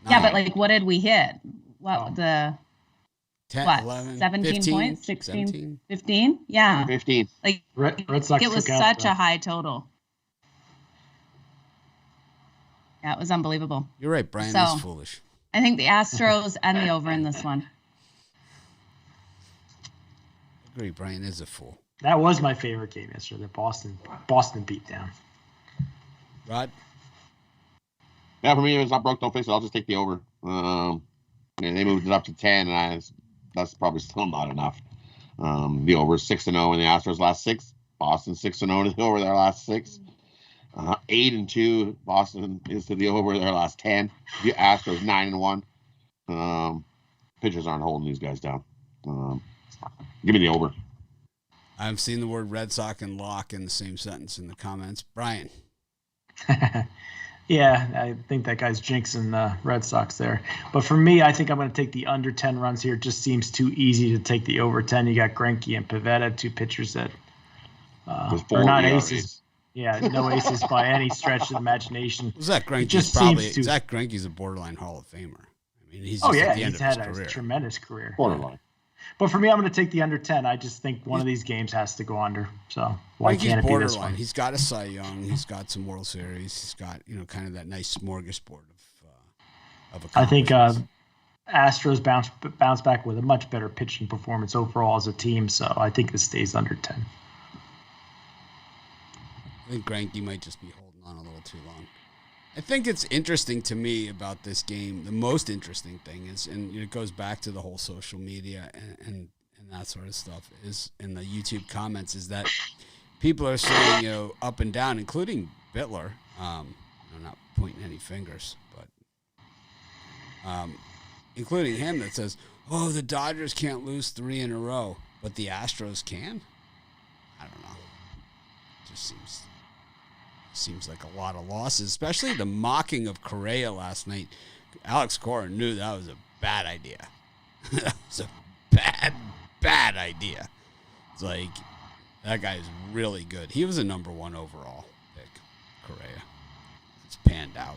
Yeah, but what did we hit? What 10, what? 11, 17 15, points? 16? 17. 15? Yeah. 15. Red Sox It was took out such a high total. Yeah, it was unbelievable. You're right, Brian So- is foolish. I think the Astros and the over in this one. I agree, Brian is a fool. That was my favorite game yesterday. The Boston beat down. Rod? Yeah, for me, if it's not broke, don't fix it. I'll just take the over. They moved it up to 10, and that's probably still not enough. The over is 6-0 in the Astros' last 6. Boston 6-0 to the over their last 6. 8-2. Boston is to the over their last 10. The Astros 9-1. Pitchers aren't holding these guys down. Give me the over. I've seen the word Red Sox and lock in the same sentence in the comments. Brian? Yeah, I think that guy's jinxing the Red Sox there. But for me, I think I'm going to take the under 10 runs here. It just seems too easy to take the over 10. You got Greinke and Pivetta, 2 pitchers that are not aces. Yeah, no aces by any stretch of the imagination. Zach Greinke's Zach Greinke's a borderline Hall of Famer. I mean, he's just at the end he's of his had career. a tremendous career. Borderline. But for me, I'm going to take the under 10. I just think one of these games has to go under. So why can't it be this one? He's got a Cy Young. He's got some World Series. He's got kind of that nice smorgasbord of I think Astros bounce back with a much better pitching performance overall as a team, so I think this stays under 10. I think Greinke might just be holding on a little too long. I think it's interesting to me about this game. The most interesting thing is, and it goes back to the whole social media and that sort of stuff, is in the YouTube comments, is that people are saying, up and down, including Bittler. I'm not pointing any fingers, but including him, that says, "Oh, the Dodgers can't lose 3 in a row, but the Astros can." I don't know. It just seems like a lot of losses, especially the mocking of Correa last night. Alex Cora knew that was a bad idea. That was a bad idea. It's like, that guy is really good. He was a number 1 overall pick, Correa. It's panned out.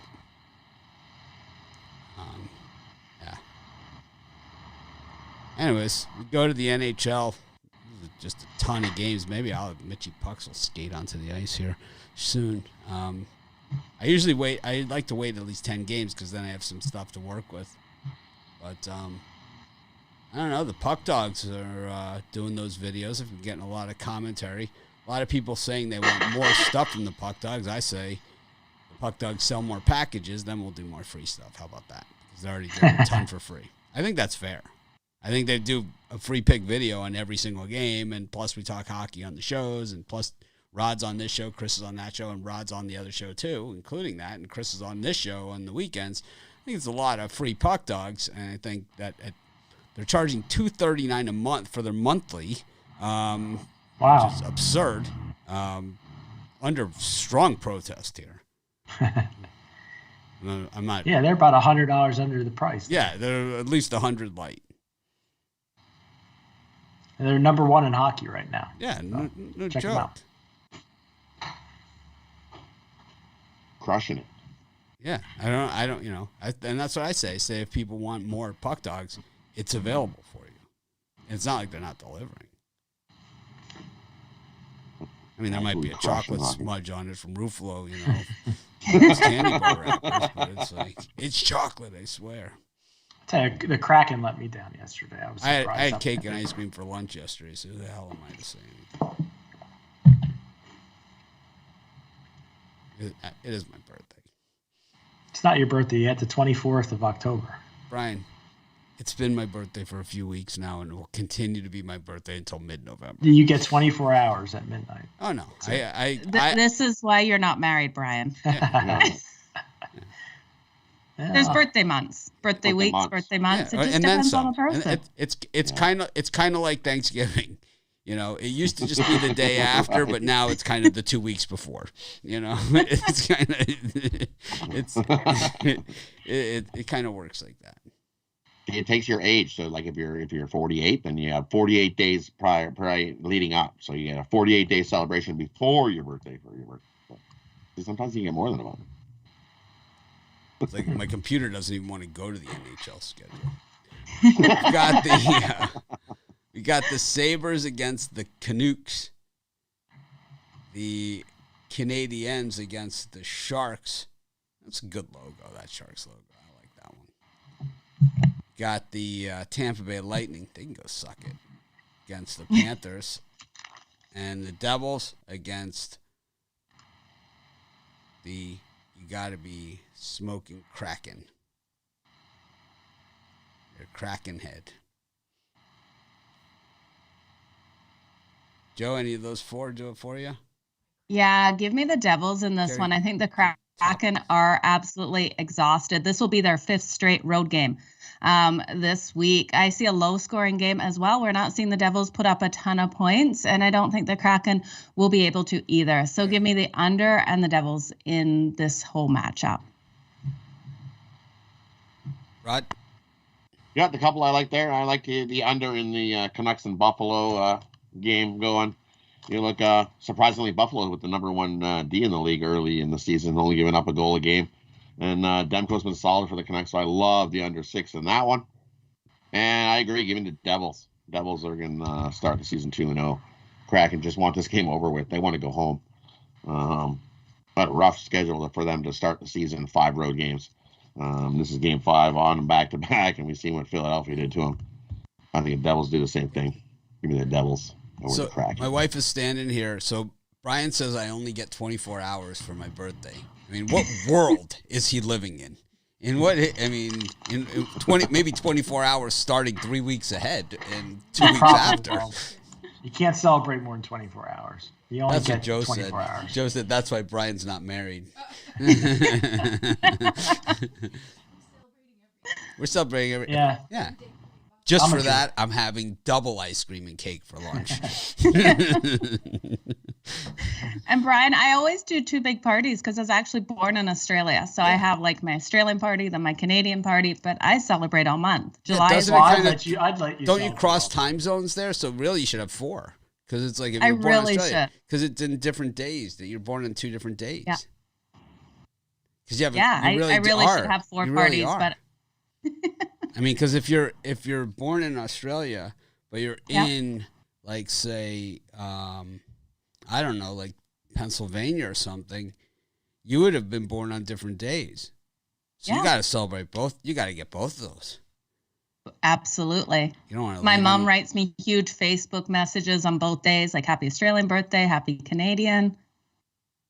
Yeah. Anyways, we go to the NHL. Just a ton of games. Maybe Mitchie Pucks will skate onto the ice here soon. I usually wait. I like to wait at least 10 games because then I have some stuff to work with. But I don't know. The PickDawgz are doing those videos. I've been getting a lot of commentary. A lot of people saying they want more stuff from the PickDawgz. I say the PickDawgz sell more packages, then we'll do more free stuff. How about that? Because they're already doing a ton for free. I think that's fair. I think they do a free pick video on every single game, and plus we talk hockey on the shows, and plus Rod's on this show, Chris is on that show, and Rod's on the other show too, including that, and Chris is on this show on the weekends. I think it's a lot of free PickDawgz, and I think that they're charging $239 a month for their monthly, Wow. which is absurd, under strong protest here. I'm not. Yeah, they're about $100 under the price. Yeah, they're at least 100 light. And they're number 1 in hockey right now. Yeah, no check them joke. out. Crushing it. Yeah, I don't, and that's what I say. Say if people want more PickDawgz, it's available for you. It's not like they're not delivering. I mean, there might be a chocolate smudge on it from Ruffalo, those candy bar wrappers, but it's like, it's chocolate, I swear. Tell you, the Kraken let me down yesterday. I was surprised. I had cake and ice cream for lunch yesterday, so who the hell am I to say anything? It is my birthday. It's not your birthday yet, the 24th of October. Brian, it's been my birthday for a few weeks now, and it will continue to be my birthday until mid-November. You get 24 hours at midnight. Oh, no. This is why you're not married, Brian. Yeah. There's birthday months, birthday weeks, birthday months. Yeah. It just And then depends on some. the person. It's kind of like Thanksgiving. It used to just be the day after, but now it's kind of the 2 weeks before. It's kind of it kind of works like that. It takes your age. So, like if you're 48, then you have 48 days prior leading up. So you get a 48-day celebration before your birthday for your birthday. So sometimes you get more than a month. It's like my computer doesn't even want to go to the NHL schedule. We got the Sabres against the Canucks. The Canadiens against the Sharks. That's a good logo, that Sharks logo. I like that one. Got the Tampa Bay Lightning. They can go suck it. Against the Panthers. And the Devils against the You Gotta Be Smoking Kraken. Your Kraken head. Joe, any of those four do it for you? Yeah, give me the Devils in this one. I think the Kraken are absolutely exhausted. This will be their 5th straight road game this week. I see a low-scoring game as well. We're not seeing the Devils put up a ton of points, and I don't think the Kraken will be able to either. So give me the under and the Devils in this whole matchup. Rod? Yeah, the couple I like there. I like the under in the Canucks and Buffalo game going. You look surprisingly Buffalo with the number 1 D in the league early in the season, only giving up a goal a game. And Demko's been solid for the Canucks, so I love the under 6 in that one. And I agree, giving the Devils. Devils are going to start the season 2-0. Kraken just want this game over with. They want to go home. But a rough schedule for them to start the season, 5 road games. This is Game 5 on and back to back, and we've seen what Philadelphia did to them. I think the Devils do the same thing. Give me the Devils. So my wife is standing here. So Brian says I only get 24 hours for my birthday. I mean, what world is he living in? In 20, maybe 24 hours starting 3 weeks ahead and 2 weeks after. Well, you can't celebrate more than 24 hours. You only That's get what Joe 24 said. hours. Joe said that's why Brian's not married. We're celebrating every. Yeah. Just for that, I'm having double ice cream and cake for lunch. And Brian, I always do 2 big parties because I was actually born in Australia. So I have like my Australian party, then my Canadian party, but I celebrate all month. July is I'd let you don't you cross time zones there? So really you should have 4. Because it's like if I you're born really in Australia, should. because it's in different days that you're born in 2 different days. Yeah. Because you have I really should have 4 parties, but I mean, because if you're born in Australia, but you're in like say I don't know, like Pennsylvania or something, you would have been born on different days. So you got to celebrate both. You got to get both of those. Absolutely. You don't want to. My mom writes me huge Facebook messages on both days, like happy Australian birthday, happy Canadian.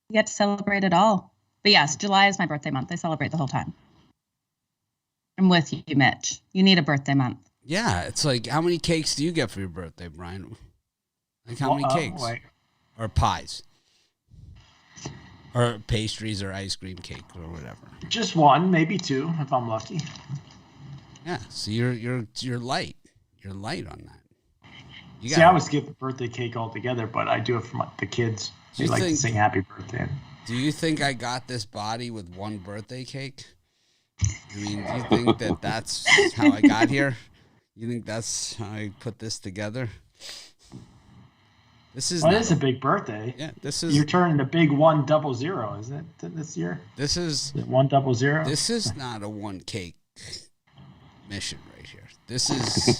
You get to celebrate it all. But yes, July is my birthday month. I celebrate the whole time. I'm with you, Mitch. You need a birthday month. Yeah, it's like, how many cakes do you get for your birthday, Brian? Like how many cakes? Or pies? Or pastries or ice cream cake or whatever. Just 1, maybe 2 if I'm lucky. Yeah, so you're light. You're light on that. I would skip the birthday cake altogether, but I do it for the kids. They like to sing happy birthday. Do you think I got this body with 1 birthday cake? I mean, do you think that that's how I got here? You think that's how I put this together? This is. Well, it's a big birthday. Yeah, this is. You're turning a big 100, isn't it? This year. This is 100. This is not a 1 cake mission right here. This is.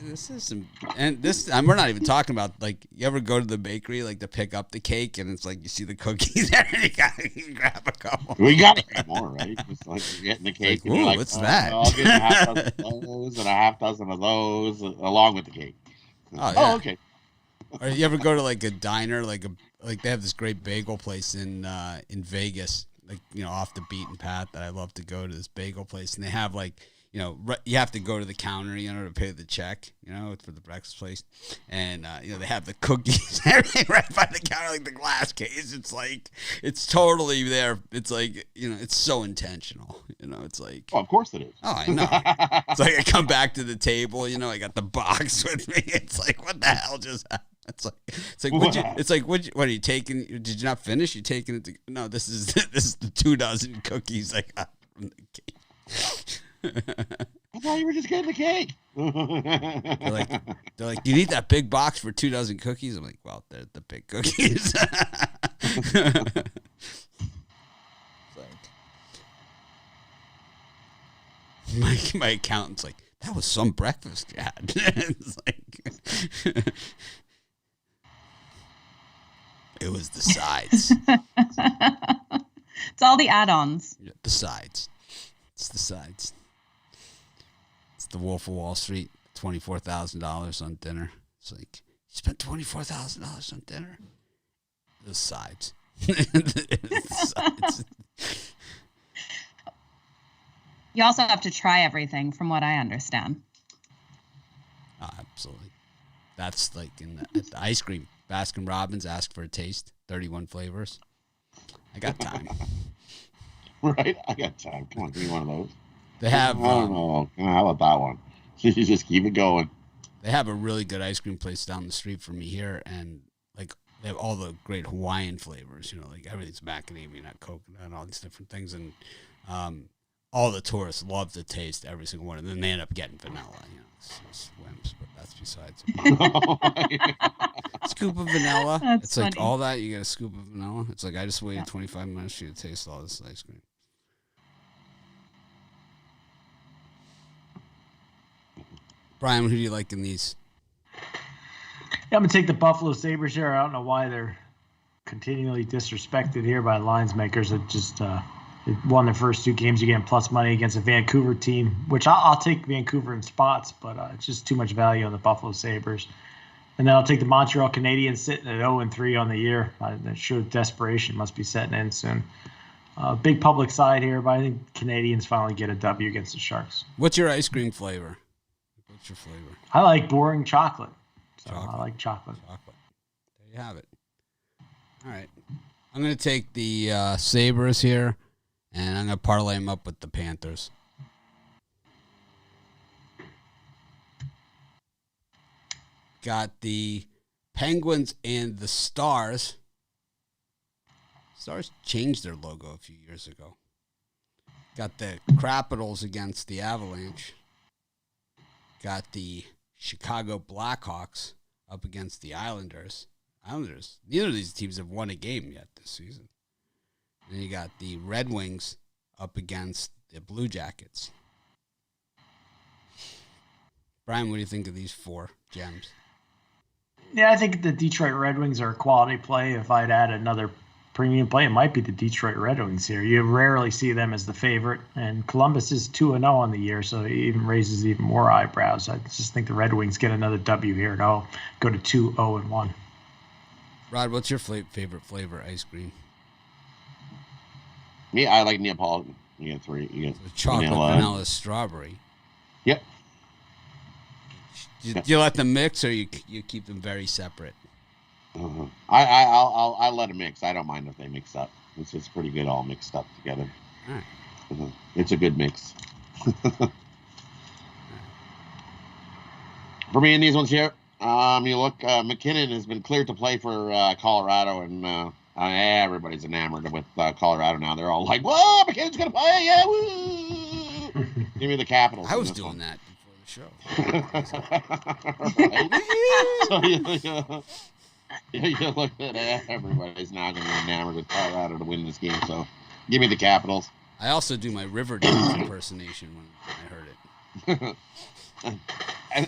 This is some, and this. We're not even talking about like you ever go to the bakery like to pick up the cake and it's like you see the cookies there and you grab a couple. We got to get more, right? Just like you're getting the cake. Like, and you're like, what's that? I'll get a half dozen of those and a half dozen of those along with the cake. Oh, yeah. Okay. Or you ever go to like a diner, like they have this great bagel place in Vegas, like off the beaten path that I love to go to this bagel place, and they have like. You have to go to the counter, to pay the check, for the breakfast place. And, they have the cookies everything right by the counter, like the glass case. It's like, it's totally there. It's like, it's so intentional. It's like. Oh, of course it is. Oh, I know. It's like I come back to the table, I got the box with me. It's like, what the hell just happened? What are you taking? Did you not finish? You taking it? No, this is the 2 dozen cookies I got from the cake. I thought you were just getting the cake. They're like, you need that big box for 2 dozen cookies? I'm like, well, they're the big cookies. My accountant's like, that was some breakfast you had. It's like, it was the sides. It's all the add-ons. The sides. It's the sides. It's the Wolf of Wall Street, $24,000 on dinner. It's like, you spent $24,000 on dinner? The sides. The sides. You also have to try everything, from what I understand. Oh, absolutely. That's like at the ice cream. Baskin Robbins, ask for a taste. 31 flavors. I got time. Right? I got time. Come on, give me one of those. They have. I don't know. How about that one? You just keep it going. They have a really good ice cream place down the street from me here, and like they have all the great Hawaiian flavors. Like everything's macadamia nut, coconut, and all these different things, and all the tourists love to taste every single one, and then they end up getting vanilla. It's wimps, but that's besides it. Scoop of vanilla. It's funny. Like all that. You get a scoop of vanilla. It's like I just waited 25 minutes for you to taste all this ice cream. Brian, who do you like in these? Yeah, I'm gonna take the Buffalo Sabres here. I don't know why they're continually disrespected here by lines makers that just won their first 2 games. You're getting plus money against a Vancouver team, which I'll take Vancouver in spots, but it's just too much value on the Buffalo Sabres. And then I'll take the Montreal Canadiens sitting at 0-3 on the year. I'm sure desperation must be setting in soon. Big public side here, but I think Canadians finally get a W against the Sharks. What's your ice cream flavor? What's your flavor? I like boring chocolate. So I like chocolate. There you have it. All right. I'm going to take the Sabres here, and I'm going to parlay them up with the Panthers. Got the Penguins and the Stars. Stars changed their logo a few years ago. Got the Capitals against the Avalanche. Got the Chicago Blackhawks up against the Islanders. Neither of these teams have won a game yet this season. And then you got the Red Wings up against the Blue Jackets. Brian, what do you think of these 4 gems? Yeah, I think the Detroit Red Wings are a quality play. If I'd add another premium play, it might be the Detroit Red Wings here. You rarely see them as the favorite, and Columbus is 2-0 on the year, so it even raises even more eyebrows. I just think the Red Wings get another W here, and I'll go to 2-0-1. Rod, what's your favorite flavor ice cream? Me, I like Neapolitan. You get 3. You get chocolate, vanilla, strawberry. Yep. Do you let them mix, or you keep them very separate? I let them mix. I don't mind if they mix up. It's pretty good all mixed up together. All right. It's a good mix. For me in these ones here, you look, McKinnon has been cleared to play for Colorado, and everybody's enamored with Colorado now. They're all like, "Whoa, McKinnon's gonna play! Yeah, woo!" Give me the Capitals. I was doing that before the show. So, you look at everybody's now going to be enamored with Colorado to win this game. So, give me the Capitals. I also do my Riverdale impersonation when I heard it. And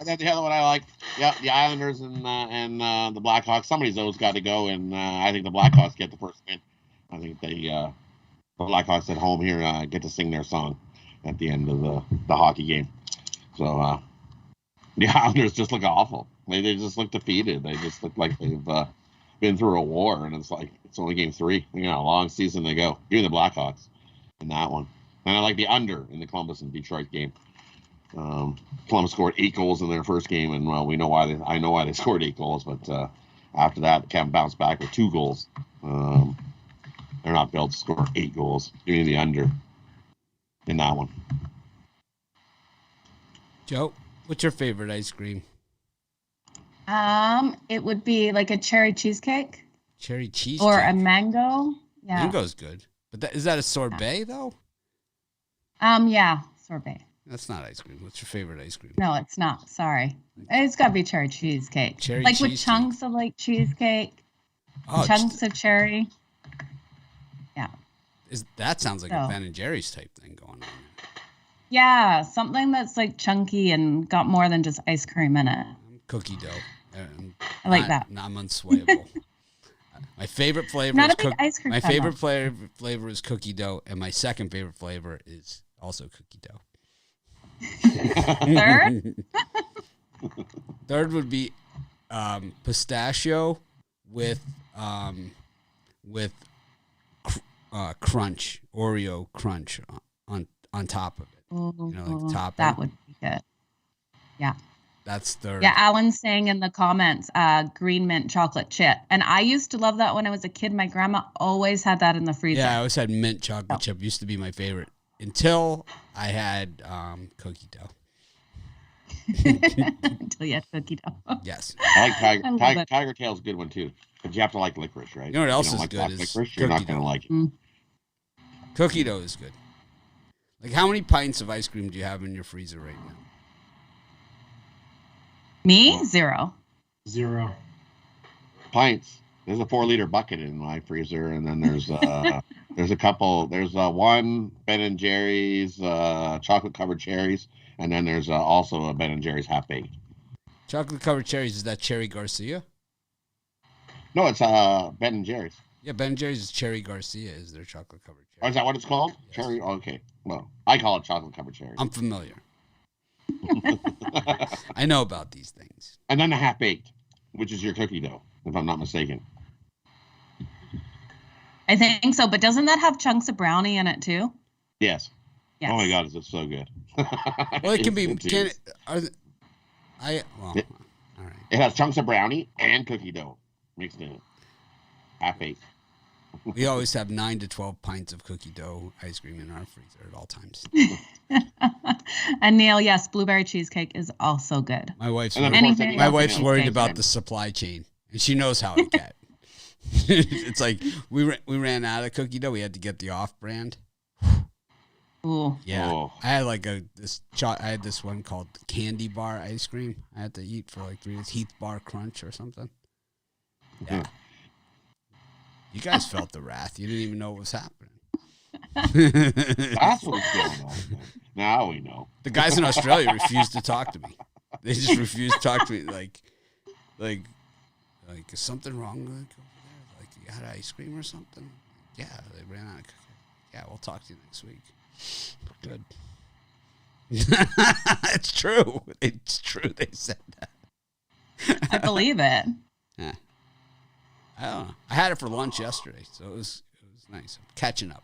then the other one I like, the Islanders and the Blackhawks. Somebody's always got to go, and I think the Blackhawks get the first win. I think the Blackhawks at home here get to sing their song at the end of the hockey game. So the Islanders just look awful. They just look defeated. They just look like they've been through a war, and it's like it's only game 3. You know, a long season they go. Give me the Blackhawks in that one. And I like the under in the Columbus and Detroit game. Columbus scored 8 goals in their first game, and well, I know why they scored 8 goals, but after that, Kevin bounced back with 2 goals. They're not built to score 8 goals. Give me the under in that one. Joe, what's your favorite ice cream? It would be like a cherry cheesecake. Cherry cheesecake. Or a mango. Yeah. Mango's good. But is that a sorbet though? Yeah, sorbet. That's not ice cream. What's your favorite ice cream? No, it's not. Sorry. It's got to be cherry cheesecake. Cherry like cheesecake. With chunks of like cheesecake. Oh, chunks of cherry. Yeah. That sounds like a Ben & Jerry's type thing going on there. Yeah, something that's like chunky and got more than just ice cream in it. Cookie dough. I like that. I'm unswayable. My favorite flavor Not is a big ice cream my fan, favorite flavor is cookie dough, and my second favorite flavor is also cookie dough. Third? Third would be pistachio with crunch, Oreo crunch on top of it. Ooh, Like topping. that would be good. Yeah. That's third. Yeah, Alan's saying in the comments, green mint chocolate chip. And I used to love that when I was a kid. My grandma always had that in the freezer. Yeah, I always had mint chocolate chip. Used to be my favorite until I had cookie dough. Until you had cookie dough. Yes. I like Tiger Tail's a good one too. But you have to like licorice, right? You know what else is like good is licorice, you're not going to like it. Mm. Cookie dough is good. Like, how many pints of ice cream do you have in your freezer right now? Me? 0. 0. Pints. There's a 4-liter bucket in my freezer, and then there's there's a couple. There's one Ben & Jerry's chocolate covered cherries, and then there's also a Ben & Jerry's half baked. Chocolate covered cherries, is that Cherry Garcia? No, it's Ben and Jerry's. Yeah, Ben and Jerry's is Cherry Garcia is their chocolate covered cherry. Oh, is that what it's called? Yes. Cherry? Oh, okay. Well, I call it chocolate covered cherry. I'm familiar. I know about these things. And then the half baked, which is your cookie dough, if I'm not mistaken. I think so, but doesn't that have chunks of brownie in it too? Yes. Yes. Oh my God, is it so good? Well, it can be. All right. It has chunks of brownie and cookie dough mixed in it. Half baked. We always have 9 to 12 pints of cookie dough ice cream in our freezer at all times. And Neil, yes, blueberry cheesecake is also good. My wife's And then, worried, of course, my wife's cheesecake. worried about the supply chain, and she knows how it gets. It's like we ran out of cookie dough. We had to get the off-brand. Ooh. Yeah, Oh. I had like I had this one called Candy Bar ice cream. I had to eat for like 3 days. Heath Bar Crunch or something. Yeah. You guys felt the wrath. You didn't even know what was happening. That's what's going on. Now we know. The guys in Australia refused to talk to me. They just refused to talk to me. Like, is something wrong with it over there? Like, you had ice cream or something? Yeah, they ran out of cookie. Yeah, we'll talk to you next week. Good. It's true. It's true. They said that. I believe it. Yeah. I don't know. I had it for lunch yesterday, so it was nice. I'm catching up.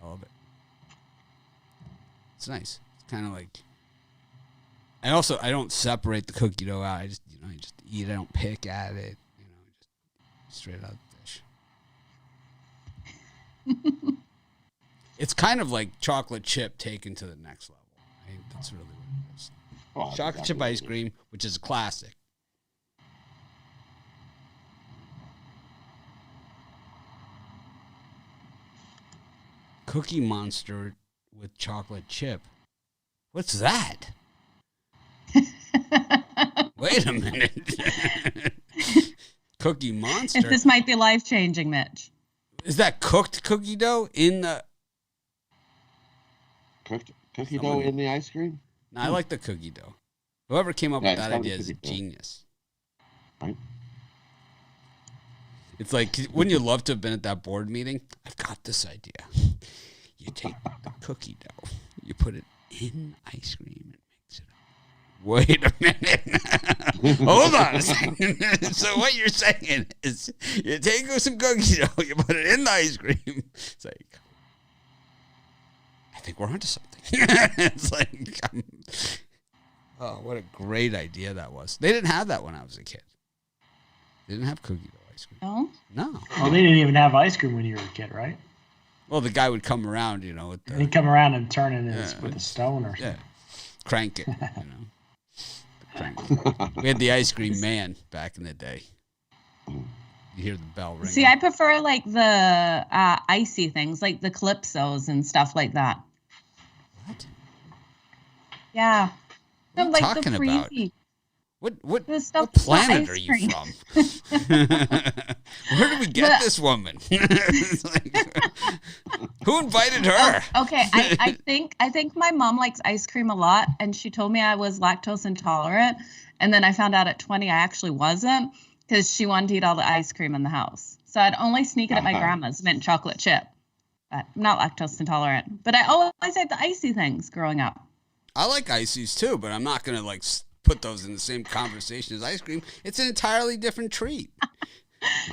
I love it. It's nice. It's kind of like. I don't separate the cookie dough out. I just eat it. I don't pick at it. Just straight out the dish. It's kind of like chocolate chip taken to the next level. I think that's really what it is. Oh, that's Chocolate chip exactly ice what it cream, which is a classic. Cookie Monster with chocolate chip. What's that? Wait a minute. Cookie Monster. This might be life-changing, Mitch. Is that cooked cookie dough in the... Cooked cookie dough in the ice cream? No, I like the cookie dough. Whoever came up Yeah, with that it's idea is cookie dough. genius. Right. It's like, wouldn't you love to have been at that board meeting? I've got this idea. You take the cookie dough, you put it in ice cream and mix it up. Wait a minute. Hold on a second. So what you're saying is you take some cookie dough, you put it in the ice cream. It's like, I think we're onto something. It's like, oh, what a great idea that was. They didn't have that when I was a kid. They didn't have cookie dough ice cream. No? No. Well, they didn't even have ice cream when you were a kid, right? Well, the guy would come around, with the... He'd come around and turn it Yeah. with a stone or something. Yeah, crank it, Crank it. We had the ice cream man back in the day. You hear the bell ring. See, I prefer like the icy things, like the Calypsos and stuff like that. What? Yeah. What are you like talking the about? freezy. What The stuff what with the planet ice are you cream. from? Where did we get this woman? It's like, who invited her? Okay, I think my mom likes ice cream a lot, and she told me I was lactose intolerant, and then I found out at 20 I actually wasn't because she wanted to eat all the ice cream in the house. So I'd only sneak it at my grandma's mint chocolate chip. But I'm not lactose intolerant, but I always had the icy things growing up. I like ices too, but I'm not gonna put those in the same conversation as ice cream. It's an entirely different treat.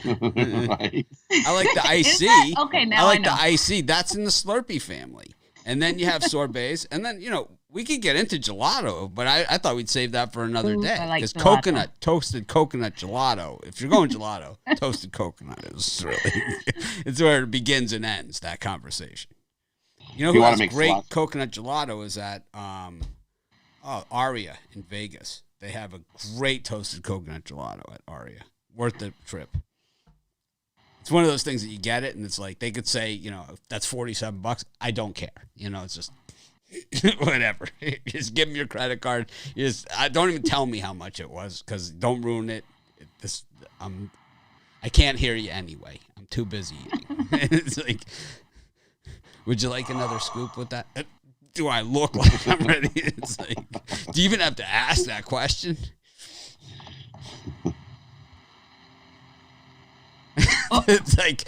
Right. I like the Is icy. that? Okay, now I like I know. the icy. That's in the Slurpee family. And then you have sorbets. And then, we could get into gelato, but I thought we'd save that for another Ooh, day. I like Because gelato. toasted coconut gelato. If you're going gelato, toasted coconut is really, it's where it begins and ends, that conversation. You know You who wanna has make great slots? coconut gelato is at Aria in Vegas. They have a great toasted coconut gelato at Aria. Worth the trip. It's one of those things that you get it, and it's like they could say, that's $47. I don't care. It's just whatever. Just give them your credit card. Don't even tell me how much it was, because don't ruin it. I can't hear you anyway. I'm too busy eating. It's like, would you like another scoop with that? do I look like I'm ready? It's like, do you even have to ask that question? It's like,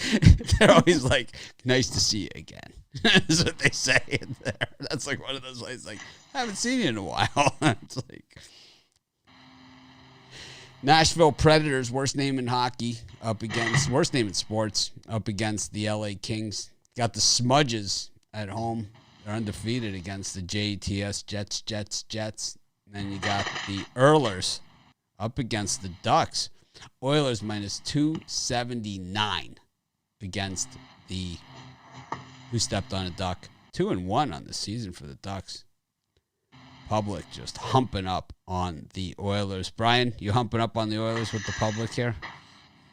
they're always like, nice to see you again. That's what they say in there. That's like one of those places, like, I haven't seen you in a while. It's like, Nashville Predators, worst name in hockey, worst name in sports, up against the LA Kings. Got the Smudges at home. They're undefeated against the JTS Jets. And then you got the Oilers up against the Ducks. Oilers minus 279 against the who stepped on a duck. 2-1 on the season for the Ducks. Public just humping up on the Oilers. Brian, you humping up on the Oilers with the public here?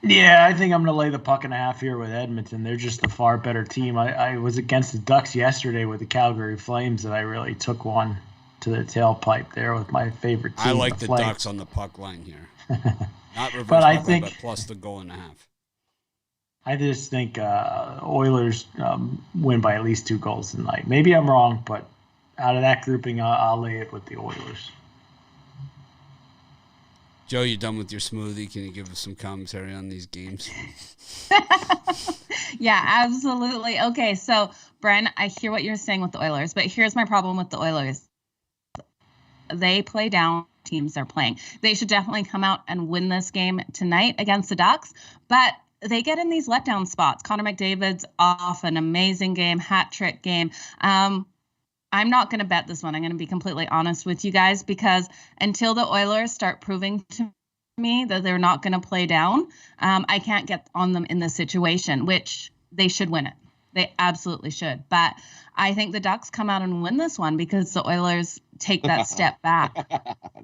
Yeah, I think I'm going to lay the puck and a half here with Edmonton. They're just a far better team. I was against the Ducks yesterday with the Calgary Flames, and I really took one to the tailpipe there with my favorite team. I like the Ducks on the puck line here. Not reverse but I puck think, line, but plus the goal and a half. I just think Oilers win by at least 2 goals tonight. Maybe I'm wrong, but out of that grouping, I'll lay it with the Oilers. Joe, you done with your smoothie? Can you give us some commentary on these games? Yeah, absolutely. Okay, so, Brian, I hear what you're saying with the Oilers, but here's my problem with the Oilers. They play down teams they're playing. They should definitely come out and win this game tonight against the Ducks, but they get in these letdown spots. Connor McDavid's off an amazing game, hat trick game. I'm not going to bet this one. I'm going to be completely honest with you guys, because until the Oilers start proving to me that they're not going to play down, I can't get on them in this situation, which they should win it. They absolutely should. But I think the Ducks come out and win this one because the Oilers take that step back.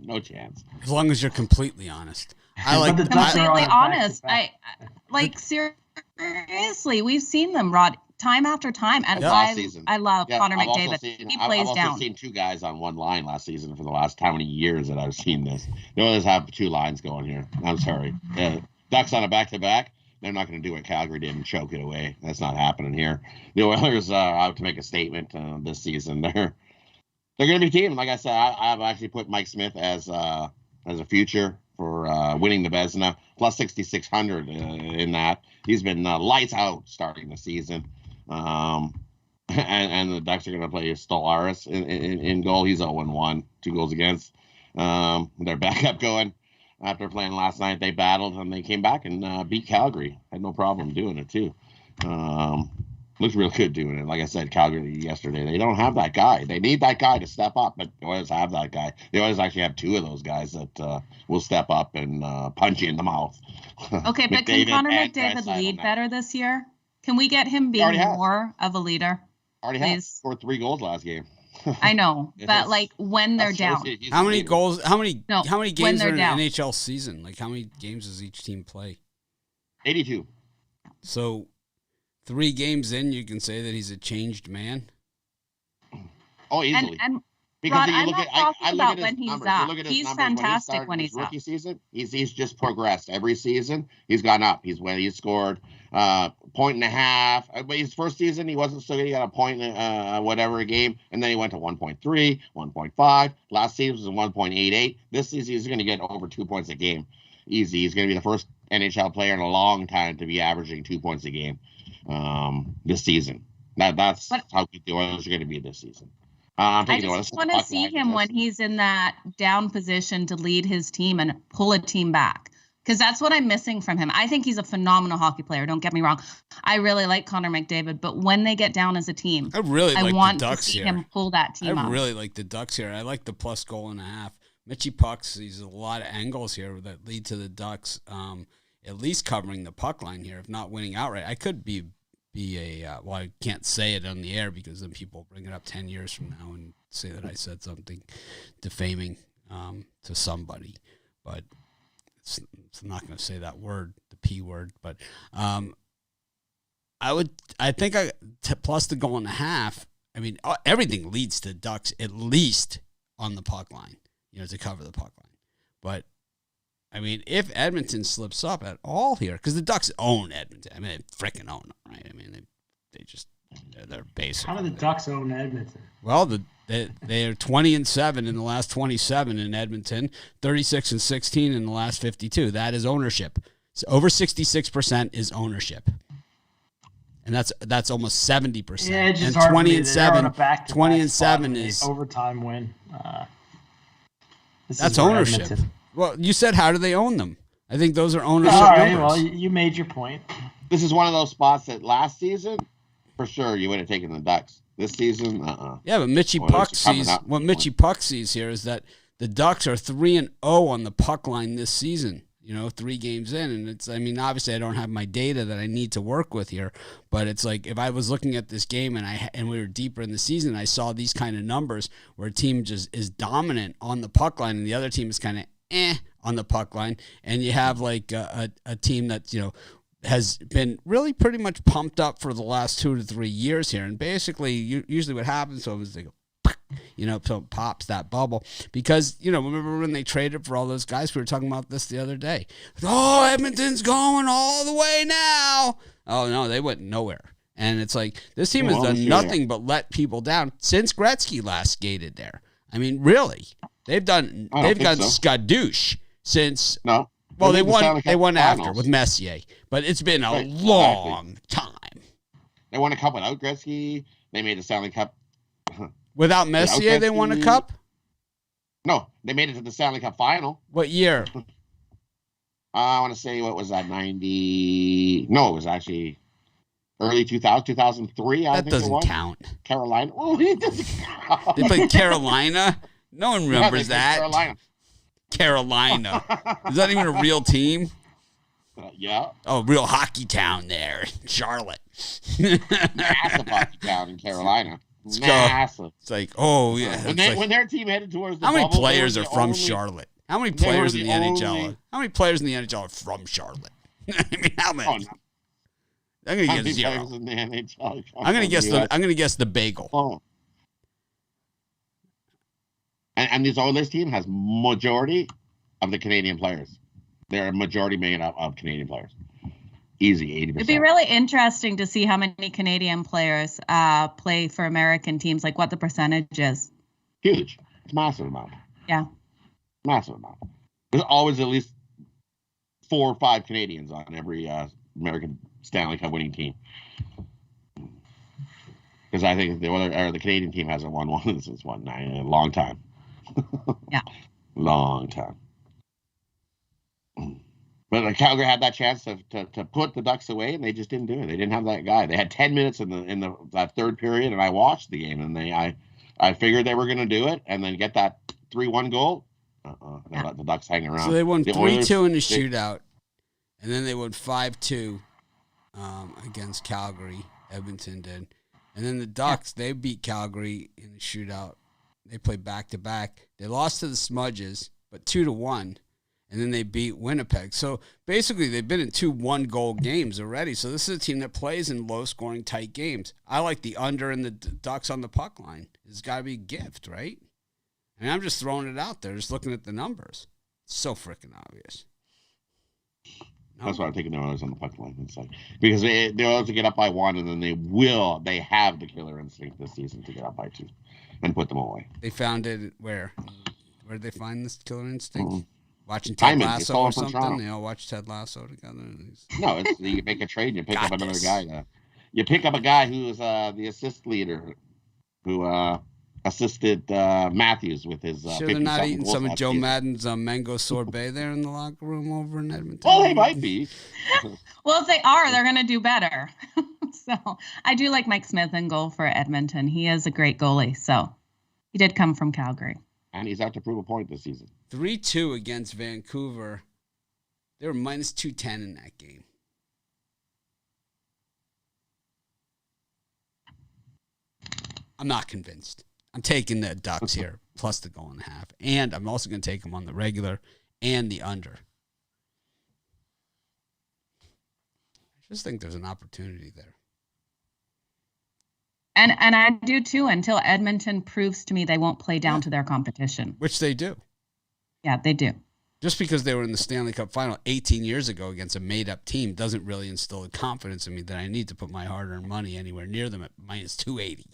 No chance. As long as you're completely honest. I like completely honest. I like, seriously, we've seen them, Rod, time after time, and I love Connor McDavid. He plays down. I've also seen 2 guys on one line last season for the last how many years that I've seen this. The Oilers have 2 lines going here. I'm sorry. Ducks on a back-to-back. They're not going to do what Calgary did and choke it away. That's not happening here. The Oilers have to make a statement this season. They're going to be team. Like I said, I've actually put Mike Smith as a future for winning the Vezina, plus 6,600 in that. He's been lights out starting the season. And the Ducks are going to play Stellaris in goal. He's 0-1, 2 goals against. Their backup going after playing last night. They battled and they came back and beat Calgary. Had no problem doing it too. Looks real good doing it. Like I said, Calgary yesterday, they don't have that guy. They need that guy to step up, but they always have that guy. They always actually have 2 of those guys that will step up and punch you in the mouth. Okay, but can Connor McDavid lead better this year? Can we get him being more of a leader? Already has. Scored 3 goals last game. I know, but like when they're down. How many goals? How many games are in an NHL season? Like how many games does each team play? 82. So 3 games in, you can say that he's a changed man. Oh, easily. And because Rod, I'm not talking about when he's up. He's fantastic when he's up. Rookie season, he's just progressed every season. He's gone up. He's scored 1.5. But his first season, he wasn't so good. He got a point, whatever a game, and then he went to 1.3, 1.5. Last season was 1.88. This season, he's going to get over 2 points a game. Easy. He's going to be the first NHL player in a long time to be averaging 2 points a game this season. That's how good the Oilers are going to be this season. I just want to see him when he's in that down position to lead his team and pull a team back, because that's what I'm missing from him. I think he's a phenomenal hockey player. Don't get me wrong. I really like Connor McDavid, but when they get down as a team, I want to see him pull that team I up. really like the Ducks here. I like the plus goal and a half. Mitchie pucks, he's a lot of angles here that lead to the Ducks at least covering the puck line here, if not winning outright. I could be I can't say it on the air because then people bring it up 10 years from now and say that I said something defaming to somebody, but it's not going to say that word, the P word, but I think plus the goal and a half. I mean, everything leads to Ducks at least on the puck line, to cover the puck line. But I mean, if Edmonton slips up at all here, because the Ducks own Edmonton. I mean, they freaking own them, right? I mean, they're basically. How do the Ducks own Edmonton? Well, They are 20-7 in the last 27 in Edmonton, 36-16 in the last 52. That is ownership. So over 66% is ownership. And that's almost 70%. Yeah, it's just and hard 20-7, 20-7 is overtime win. That's ownership. Edmonton. Well, you said how do they own them? I think those are ownership all right, numbers. Well, you made your point. This is one of those spots that last season, for sure, you would have taken the Ducks. This season, Yeah, but Mitchie Puck sees here is that the Ducks are 3-0 on the puck line this season. 3 games in, and obviously I don't have my data that I need to work with here, but it's like if I was looking at this game and we were deeper in the season, I saw these kind of numbers where a team just is dominant on the puck line and the other team is kind of on the puck line, and you have like a team that has been really pretty much pumped up for the last 2 to 3 years here. And basically, usually what happens is they go, so it pops that bubble. Because, remember when they traded for all those guys? We were talking about this the other day. Oh, Edmonton's going all the way now. Oh, no, they went nowhere. And it's like, this team has done nothing but let people down since Gretzky last skated there. I mean, really. They've gone skadoosh since... No. Well, they won after with Messier, but it's been a long time. They won a cup without Gretzky. They made the Stanley Cup. Without Messier, they won a cup? No, they made it to the Stanley Cup final. What year? I want to say, what was that, 90? No, it was actually early 2000, 2003. That doesn't count. Carolina. Oh, it doesn't count. They played Carolina? No one remembers that. Carolina. Is that even a real team? Yeah. Oh, real hockey town there. Charlotte. Massive hockey town in Carolina. Massive. It's like, oh, yeah. When their team headed towards the How many bubble, players are from Charlotte? How many players in the NHL? How many players in the NHL are from Charlotte? I mean, how many? Oh, no. I'm going to guess 0. I'm going to guess the bagel. Oh. And this Oilers team has majority of the Canadian players. They're a majority made up of Canadian players. Easy, 80%. It'd be really interesting to see how many Canadian players play for American teams, like what the percentage is. Huge. It's massive amount. Yeah. Massive amount. There's always at least 4 or 5 Canadians on every American Stanley Cup winning team. Because I think the Canadian team hasn't won one since a long time. Yeah. Long time. But Calgary had that chance to put the Ducks away, and they just didn't do it. They didn't have that guy. They had 10 minutes in that third period, and I watched the game, and I figured they were going to do it, and then get that 3-1 goal. They let the Ducks hang around. So they won 3-2 in the shootout, and then they won 5-2 against Calgary. Edmonton did, and then the Ducks they beat Calgary in the shootout. They played back-to-back. They lost to the Smudges, but 2-1, and then they beat Winnipeg. So basically, they've been in 2 one-goal games already. So this is a team that plays in low-scoring, tight games. I like the under and the Ducks on the puck line. It's got to be a gift, right? I mean, I'm just throwing it out there, just looking at the numbers. It's so freaking obvious. No. That's why I'm taking the Oilers on the puck line. It's like, because they're able to get up by 1, and then they have the killer instinct this season to get up by 2. And put them away. They found it where? Where did they find this killer instinct? Mm-hmm. Watching Ted Lasso or something? They all watch Ted Lasso together. No, you make a trade. You pick up another guy. You pick up a guy who's the assist leader, who assisted Matthews with his. Sure, they're not eating some of Joe Madden's mango sorbet there in the locker room over in Edmonton. Well, they might be. Well, if they are, they're going to do better. So I do like Mike Smith in goal for Edmonton. He is a great goalie. So he did come from Calgary. And he's out to prove a point this season. 3-2 against Vancouver. They were minus 210 in that game. I'm not convinced. I'm taking the Ducks here, plus the goal and a half. And I'm also going to take them on the regular and the under. I just think there's an opportunity there. And I do too, until Edmonton proves to me they won't play down to their competition. Which they do. Yeah, they do. Just because they were in the Stanley Cup final 18 years ago against a made-up team doesn't really instill a confidence in me that I need to put my hard-earned money anywhere near them at minus 280.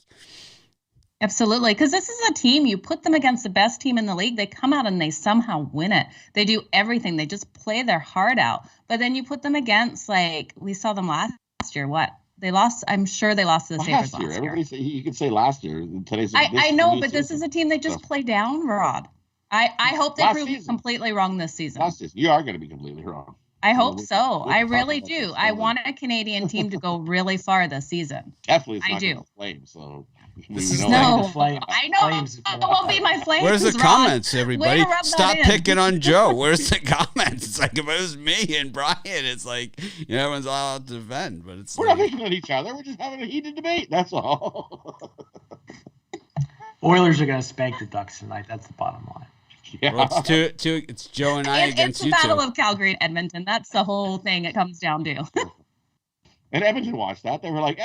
Absolutely. Because this is a team, you put them against the best team in the league, they come out and they somehow win it. They do everything. They just play their heart out. But then you put them against, like, we saw them last year. What? They lost. I'm sure they lost to the Sabres last year. Everybody say, you could say last year. I know, but this is a team they just play down, Rod. I hope they prove me completely wrong this season. Last season. You are going to be completely wrong. I hope so. I really do. I want a Canadian team to go really far this season. Definitely, I do. Flames, so I know. It won't be my Flames. Where's the comments, everybody? Stop in. picking on Joe. Where's the comments? It's like if it was me and Brian, it's like everyone's all out to defend, but it's we're not picking on each other. We're just having a heated debate. That's all. Oilers are going to spank the Ducks tonight. That's the bottom line. Yeah. Well, it's Joe and I against you two. It's the Battle of Calgary and Edmonton. That's the whole thing it comes down to. And Edmonton watched that. They were like,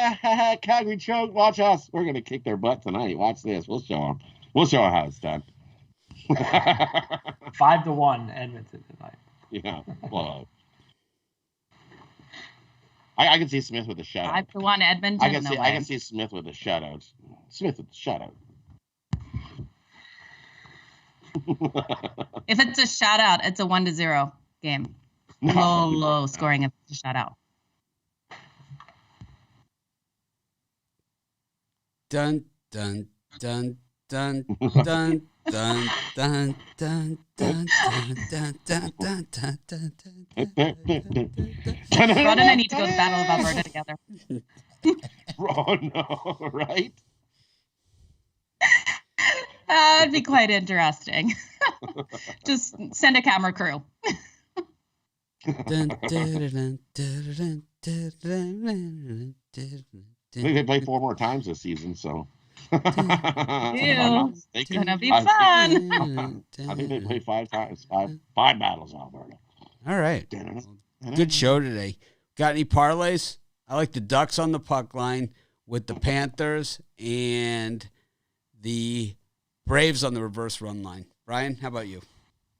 Calgary choke, watch us. We're going to kick their butt tonight. Watch this. We'll show them. We'll show them how it's done. 5-1 Edmonton tonight. Yeah. Well, I can see Smith with a shutout. 5-1 Edmonton. I can see Smith with a shutout. Smith with the shutout. If it's a shutout, it's a 1-0 game. Low scoring if it's a shutout. Dun dun dun dun dun dun dun dun dun dun dun dun dun dun dun. Rod and I need to go to the Battle of Alberta together. Oh no, right? That'd be quite interesting. Just send a camera crew. I think they play 4 more times this season, so. It's gonna be fun. I think they play 5 times, five battles in Alberta. All right. Good show today. Got any parlays? I like the Ducks on the puck line with the Panthers and the Braves on the reverse run line. Brian, how about you?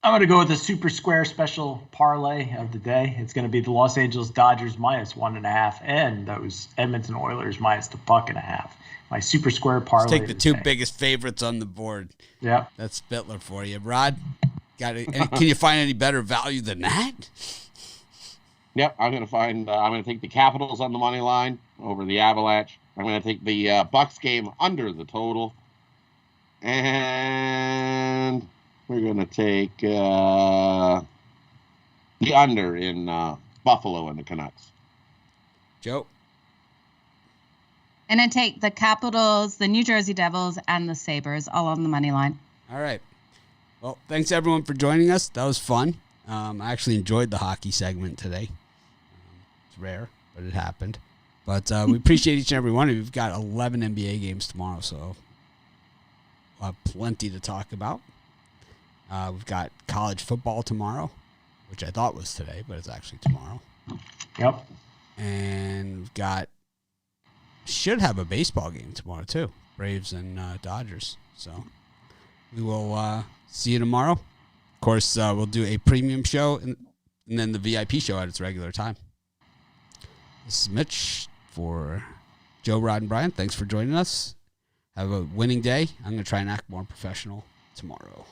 I'm going to go with the Super Square special parlay of the day. It's going to be the Los Angeles Dodgers -1.5 and those Edmonton Oilers -1.5. My Super Square parlay. Let's take the two biggest favorites on the board. Yeah. That's Spittler for you. Rod, can you find any better value than that? Yep, I'm going to take the Capitals on the money line over the Avalanche. I'm going to take the Bucks game under the total. And we're going to take the under in Buffalo and the Canucks. Joe? And I take the Capitals, the New Jersey Devils, and the Sabres all on the money line. All right. Well, thanks everyone for joining us. That was fun. I actually enjoyed the hockey segment today. It's rare, but it happened. But we appreciate each and every one of you. We've got 11 NBA games tomorrow, so we'll have plenty to talk about. We've got college football tomorrow, which I thought was today, but it's actually tomorrow. Yep. And we've should have a baseball game tomorrow too. Braves and Dodgers. So we will see you tomorrow. Of course, we'll do a premium show and then the VIP show at its regular time. This is Mitch for Joe, Rod, and Brian. Thanks for joining us. Have a winning day. I'm going to try and act more professional tomorrow.